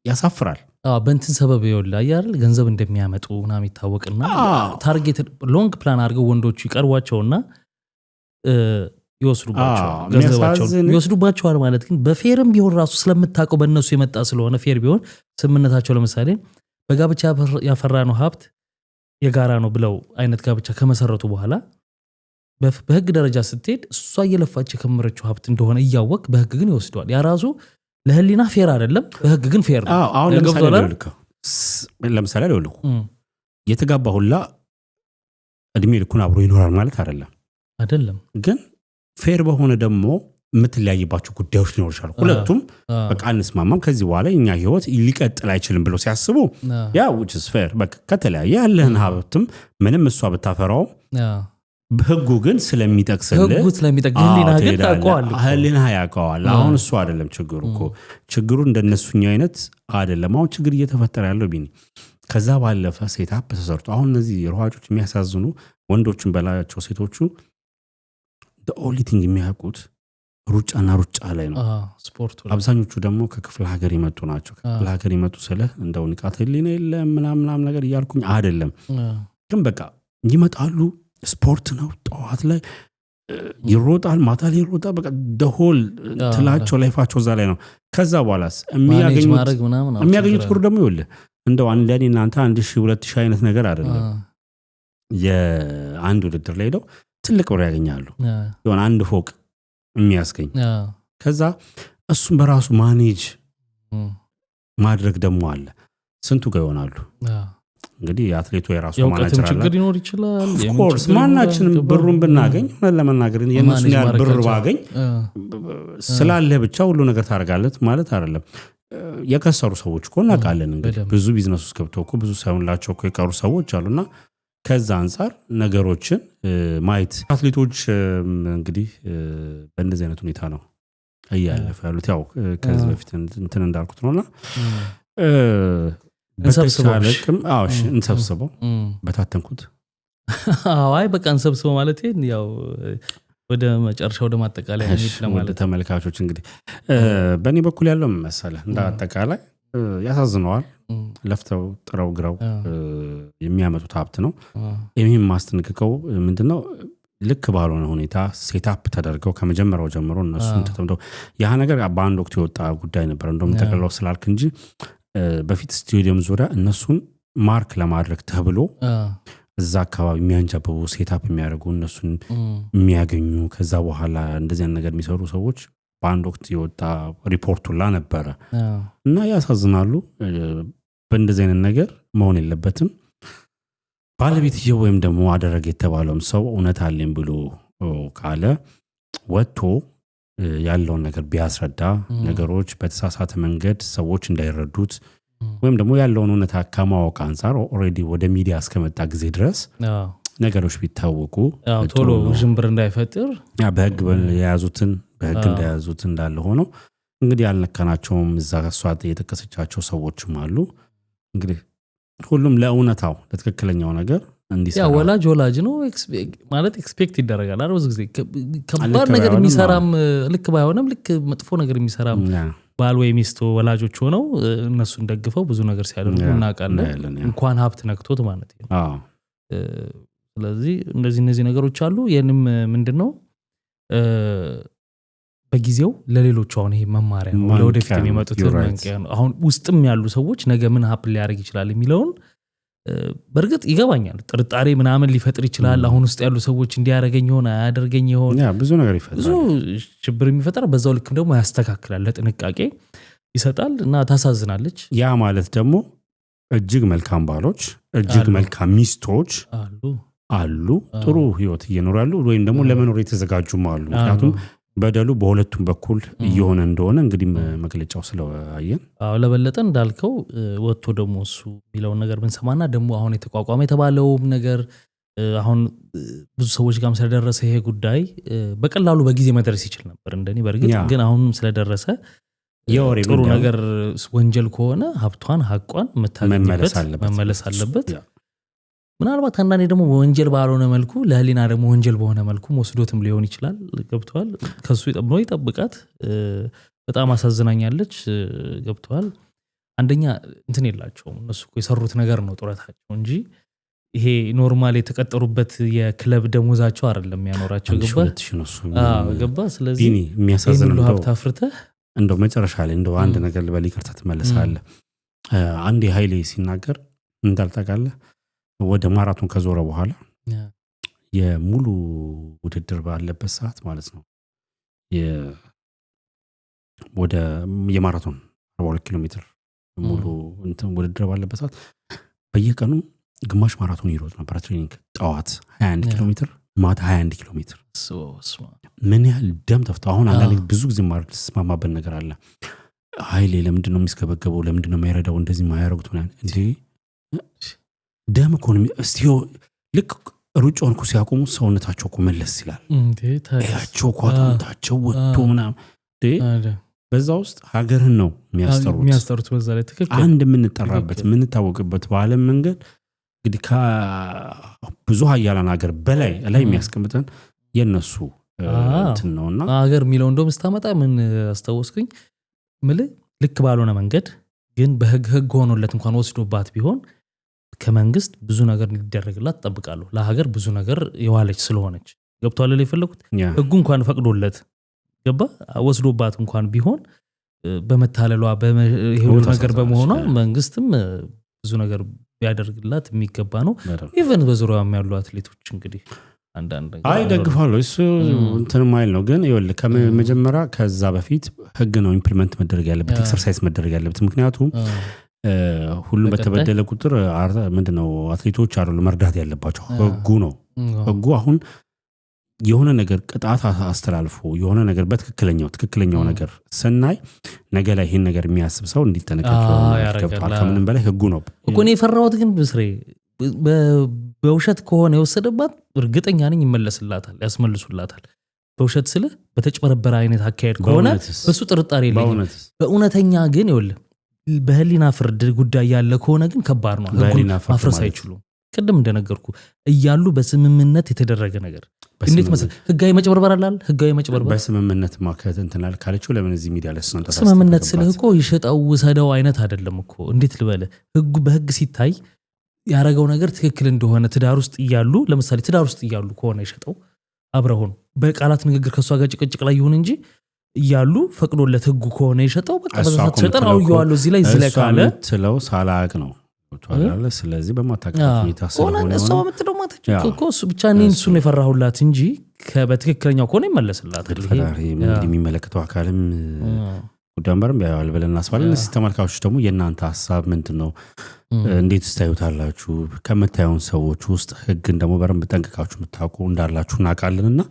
ያሳፍራል በእንትን ሰበብ ይወላ አይደል ገንዘብ እንደሚያመጡ ምናምን ይታወቅና ታርጌት ሎንግ ፕላን አድርገው ወንዶቹ ይቀርቧቸውና ይወስዱባቸዋል ማለት ግን በፌርም ቢሆን ራሱ ስለምታውቀው በእነሱ የመጣ ስለሆነ ፌር ቢሆን ስምምነታቸው ለምሳሌ በጋብቻ ያፈራነው ሀብት የጋራ ነው ብለው አይነት ጋብቻ ከመሰረቱ በኋላ በህግ ደረጃ ስትሄድ እሷ እየለፋች የከመረችው ሀብት እንደሆነ እያወቅ በህግ ግን ይወስደዋል ያ ራሱ ለህሊና ፌር አይደለም በህግ ግን ፌር ነው አሁን ለምሳሌ ልልኩ የተጋባ ሁላ እድሜ ልኩን አብሮ ይኖራል ማለት አይደለም ግን ፌር በሆነ ደግሞ የምትለያይባቸው ጉዳዮች ሊኖር ይችላል ሁለቱም በቃ እንስማማም ከዚህ በኋላ እኛ ህይወት ሊቀጥል አይችልም ብለው ሲያስቡ ያ which is fair በቃ ከተለያየ ያለህን ሀብትም ምንም እሷ ብታፈራው ህጉ ግን ስለሚጠቅስልህ ህሊና ግን ታውቀዋል ህሊና ያውቀዋል አሁን እሱ አይደለም ችግሩ እኮ ችግሩ እንደነሱኛ አይነት አይደለም አሁን ችግር እየተፈጠረ ያለው ቢኒ ከዛ ባለፈ ሴታፕ ተሰርቶ አሁን እነዚህ ሯጮች የሚያሳዝኑ ወንዶችን በላያቸው ሴቶቹ the only thing የሚያውቁት ሩጫና ሩጫ ላይ ነው ስፖርቱ አብዛኞቹ ደግሞ ከክፍለ ሀገር ይመጡ ናቸው ከክፍለ ሀገር ይመጡ ስለ እንደው ንቃተ ህሊና የለም ምናምን ነገር እያልኩኝ አይደለም ግን በቃ ይመጣሉ ስፖርት ነው ጠዋት ላይ ይሮጣል ማታ ላይ ይሮጣል በቃ ደሆል ትላቸው ላይፋቸው እዛ ላይ ነው ከዛ በኋላስ የሚያገኙት ብር ደግሞ ይኸውልህ እንደው አንደኔ እናንተ 1000 2000 አይነት ነገር አይደለም የአንድ ውድድር ላይ ሄደው ትልቅ ብር ያገኛሉ የሆነ አንድ ፎቅ የሚያስገኝ ከዛ እሱም በራሱ ማኔጅ ማድረግ ደግሞ አለ ስንቱ ጋር ይሆናሉ እንግዲህ አትሌቱ የራሱ ማናጀር አለ ችግር ይኖር ይችላል ኦፍኮርስ ማናችንም ብሩን ብናገኝ ለማናገር የነሱን ያህል ብር ባገኝ ስላለ ብቻ ሁሉ ነገር ታርጋለት ማለት አይደለም የከሰሩ ሰዎች እኮ እናውቃለን እንግዲህ ብዙ ቢዝነስ ውስጥ ገብተው እኮ ብዙ ሳይሆንላቸው እኮ የቀሩ ሰዎች አሉና ከዛ አንፃር ነገሮችን ማየት አትሌቶች እንግዲህ በእንደዚህ አይነት ሁኔታ ነው እያለፈ ያሉት ያው ከዚህ በፊት እንትን እንዳልኩት ነውና እንሰብስበው በታተንኩት አይ በቃ እንሰብስበው ማለት ያው ወደ መጨረሻው ወደ ማጠቃለያ ሄድ ለማለት ተመልካቾች እንግዲህ በእኔ በኩል ያለው መሰለህ እንደ አጠቃላይ ያሳዝነዋል ለፍተው ጥረው ግረው የሚያመጡት ሀብት ነው ይሄን ማስተንከከው ምንድነው ልክ ባልሆነ ሁኔታ ሴታፕ ተደርገው ከመጀመሪያው ጀምሮ እነሱን ተጠምደው ያ ነገር በአንድ ወቅት የወጣ ጉዳይ ነበር እንደውም ተቀላው ስላልክ እንጂ በፊት ስቴዲየም ዙሪያ እነሱን ማርክ ለማድረግ ተብሎ እዛ አካባቢ የሚያንጃበቡ ሴታፕ የሚያደርጉ እነሱን የሚያገኙ ከዛ በኋላ እንደዚህ አይነት ነገር የሚሰሩ ሰዎች በአንድ ወቅት የወጣ ሪፖርቱላ ነበረ እና ያሳዝናሉ በእንደዚህ አይነት ነገር መሆን የለበትም ባለቤትየው ወይም ደግሞ አደረገ የተባለውም ሰው እውነት አለኝ ብሎ ካለ ወጥቶ ያለውን ነገር ቢያስረዳ ነገሮች በተሳሳተ መንገድ ሰዎች እንዳይረዱት ወይም ደግሞ ያለውን እውነታ ከማወቅ አንፃር ኦሬዲ ወደ ሚዲያ እስከመጣ ጊዜ ድረስ ነገሮች ቢታወቁ ቶሎ ጅምብር እንዳይፈጥር በህግ የያዙትን በህግ እንዳያዙት እንዳለ ሆኖ እንግዲህ ያልነካናቸውም እዛ ሷት የጠቀሰቻቸው ሰዎችም አሉ እንግዲህ ሁሉም ለእውነታው ለትክክለኛው ነገር እንዲሰራ ያ ወላጅ ነው ማለት ኤክስፔክት ይደረጋል አይደል ብዙ ጊዜ ከባድ ነገር የሚሰራም ልክ ባይሆንም ልክ መጥፎ ነገር የሚሰራም ባል ወይ ሚስት ወላጆች ሆነው እነሱን ደግፈው ብዙ ነገር ሲያደርጉ እናውቃለን እንኳን ሀብት ነክቶት ማለት ነው ስለዚህ እነዚህ ነገሮች አሉ የንም ምንድነው በጊዜው ለሌሎች አሁን ይሄ መማሪያ ነው ለወደፊት የሚመጡት መንቀያ ነው አሁን ውስጥም ያሉ ሰዎች ነገ ምን ሀፕን ሊያደርግ ይችላል የሚለውን በርግጥ ይገባኛል ጥርጣሬ ምናምን ሊፈጥር ይችላል አሁን ውስጥ ያሉ ሰዎች እንዲያረገኝ ይሆን አያደርገኝ ይሆን ብዙ ነገር ይፈጥራል ብዙ ችግር የሚፈጠር በዛው ልክ ደግሞ ያስተካክላል ለጥንቃቄ ይሰጣል እና ታሳዝናለች ያ ማለት ደግሞ እጅግ መልካም ባሎች እጅግ መልካም ሚስቶች አሉ ጥሩ ህይወት እየኖራሉ ወይም ደግሞ ለመኖር የተዘጋጁም አሉ ምክንያቱም በደሉ በሁለቱም በኩል እየሆነ እንደሆነ እንግዲህ መግለጫው ስለያየን ለበለጠ እንዳልከው ወጥቶ ደግሞ እሱ የሚለውን ነገር ብንሰማና ደግሞ አሁን የተቋቋመ የተባለው ነገር አሁን ብዙ ሰዎች ጋርም ስለደረሰ ይሄ ጉዳይ በቀላሉ በጊዜ መድረስ ይችላል ነበር እንደኔ በርግጥ ግን አሁንም ስለደረሰ ጥሩ ነገር ወንጀል ከሆነ ሀብቷን ሐቋን መታገኝበት መመለስ አለበት ምናልባት አንዳንዴ ደግሞ ወንጀል ባልሆነ መልኩ ለህሊና ደግሞ ወንጀል በሆነ መልኩ ወስዶትም ሊሆን ይችላል። ገብቷል። ከሱ ይጠብቃት። በጣም አሳዝናኛለች። ገብቷል። አንደኛ እንትን የላቸውም እነሱ የሰሩት ነገር ነው ጡረታቸው እንጂ ይሄ ኖርማል የተቀጠሩበት የክለብ ደሞዛቸው አይደለም ያኖራቸው። ገባ። ስለዚህ የሚያሳዝነው ሀብት አፍርተህ እንደው መጨረሻ ላይ እንደው አንድ ነገር ልበል፣ ይቅርታ ትመለሳለህ። አንዴ ኃይሌ ሲናገር እንዳልታውቃለህ ወደ ማራቶን ከዞረ በኋላ የሙሉ ውድድር ባለበት ሰዓት ማለት ነው ወደ የማራቶን 42 ኪሎ ሜትር ሙሉ እንትን ውድድር ባለበት ሰዓት በየቀኑ ግማሽ ማራቶን ይሮጥ ነበር። ትሬኒንግ ጠዋት 21 ኪሎ ሜትር፣ ማታ 21 ኪሎ ሜትር። ምን ያህል ደም ተፍቶ። አሁን አንዳንድ ብዙ ጊዜ ማስማማበት ነገር አለ። ኃይሌ ለምንድን ነው የሚስከበገበው? ለምንድን ነው የማይረዳው? እንደዚህ የማያረጉት ምናምን እንዴ ደም እኮ ነው። እስቲ ልክ ሩጫውን እኮ ሲያቆሙ ሰውነታቸው እኮ መለስ ይላል። ያቸው ኳታቸው ወጥቶ ምናምን በዛ ውስጥ ሀገርን ነው የሚያስጠሩት። በዛ ላይ ትክክል አንድ የምንጠራበት የምንታወቅበት በዓለም መንገድ እንግዲህ ከብዙ ሀያላን ሀገር በላይ ላይ የሚያስቀምጠን የነሱ እንትን ነውና ሀገር የሚለው እንደውም ስታመጣ ምን አስታወስኩኝ ምልህ ልክ ባልሆነ መንገድ ግን በህግ ሆኖለት እንኳን ወስዶባት ቢሆን ከመንግስት ብዙ ነገር ሊደረግላት ተጠብቃለሁ። ለሀገር ብዙ ነገር የዋለች ስለሆነች ገብቷል ላይ የፈለኩት ህጉ እንኳን ፈቅዶለት ገባ ወስዶባት እንኳን ቢሆን በመታለሏ በይሄው ነገር በመሆኗ መንግስትም ብዙ ነገር ቢያደርግላት የሚገባ ነው። ኢቨን በዙሪያው ያሉ አትሌቶች እንግዲህ አንዳንድ ደግፋሉ እሱ እንትን ማይል ነው። ግን ይወል ከመጀመሪያ ከዛ በፊት ህግ ነው ኢምፕሊመንት መደረግ ያለበት፣ ኤክሰርሳይዝ መደረግ ያለበት። ምክንያቱም ሁሉም በተበደለ ቁጥር ምንድነው አትሌቶች አይደሉ መርዳት ያለባቸው፣ ህጉ ነው። ህጉ አሁን የሆነ ነገር ቅጣት አስተላልፎ የሆነ ነገር በትክክለኛው ነገር ስናይ ነገ ላይ ይሄን ነገር የሚያስብ ሰው እንዲጠነቀቅ ያደርጋል። ከምንም በላይ ህጉ ነው እኮ ነው የፈራሁት። ግን ብስሬ በውሸት ከሆነ የወሰደባት እርግጠኛ ነኝ ይመለስላታል፣ ያስመልሱላታል። በውሸት ስለ በተጭበረበረ አይነት አካሄድ ከሆነ በሱ ጥርጣሬ የለኝም። በእውነተኛ ግን ይኸውልህ በህሊና ፍርድ ጉዳይ ያለ ከሆነ ግን ከባድ ነው። ህጉን ማፍረስ አይችሉም። ቅድም እንደነገርኩ እያሉ በስምምነት የተደረገ ነገር እንዴት መሰል ህጋዊ መጭበርበር አላል። ህጋዊ መጭበርበር በስምምነት ማከት እንትናል ካለችው ለምን እዚህ ሚዲያ ላይ ስንጠራ ስምምነት ስለህ እኮ ይሸጣው ሰደው አይነት አይደለም እኮ። እንዴት ልበለ ህጉ በህግ ሲታይ ያረጋው ነገር ትክክል እንደሆነ ትዳር ውስጥ ይያሉ ለምሳሌ ትዳር ውስጥ ይያሉ ከሆነ ይሸጣው አብረውን በቃላት ንግግር ከሷ ጋር ጭቅጭቅ ላይ ይሁን እንጂ ይያሉ ፈቅዶለት ህጉ ከሆነ ይሸጣው በቃ በዛት ሸጠራው ይዋሉ እዚህ ላይ ካለ ትለው ሳላቅ ነው ወጣላለ። ስለዚህ በማታቀት ይታሰበው ነው እሷ በምትለው ማታች እኮ እሱ ብቻ ነኝ እሱ ነው የፈራሁላት እንጂ በትክክለኛው ከሆነ ይመለስላታል። ይሄ የሚመለከተው አካልም ጉዳንበርም ያያል ብለን እናስባለን። እስቲ ተመልካቾች ደግሞ የእናንተ ሐሳብ ምንድነው? እንዴት ታዩታላችሁ? ከመታየውን ሰዎች ውስጥ ህግን ደግሞ በረም በጠንቀቃችሁ የምታውቁ እንዳላችሁ እናውቃለንና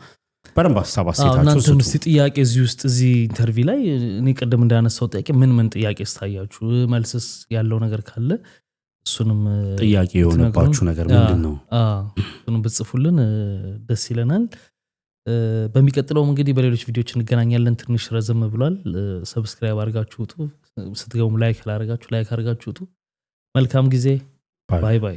በረም ሐሳብ አስተያየታችሁ እናንተም እስቲ ጥያቄ እዚህ ውስጥ እዚህ ኢንተርቪው ላይ እኔ ቀደም እንዳነሳው ጥያቄ ምን ጥያቄ ስታያችሁ መልስስ ያለው ነገር ካለ እሱንም ጥያቄ የሆነባችሁ ነገር ምንድነው? እሱንም ብጽፉልን ደስ ይለናል። በሚቀጥለውም እንግዲህ በሌሎች ቪዲዮዎች እንገናኛለን። ትንሽ ረዘም ብሏል። ሰብስክራይብ አድርጋችሁ ውጡ። ስትገቡም ላይክ አድርጋችሁ ውጡ። መልካም ጊዜ። ባይ ባይ።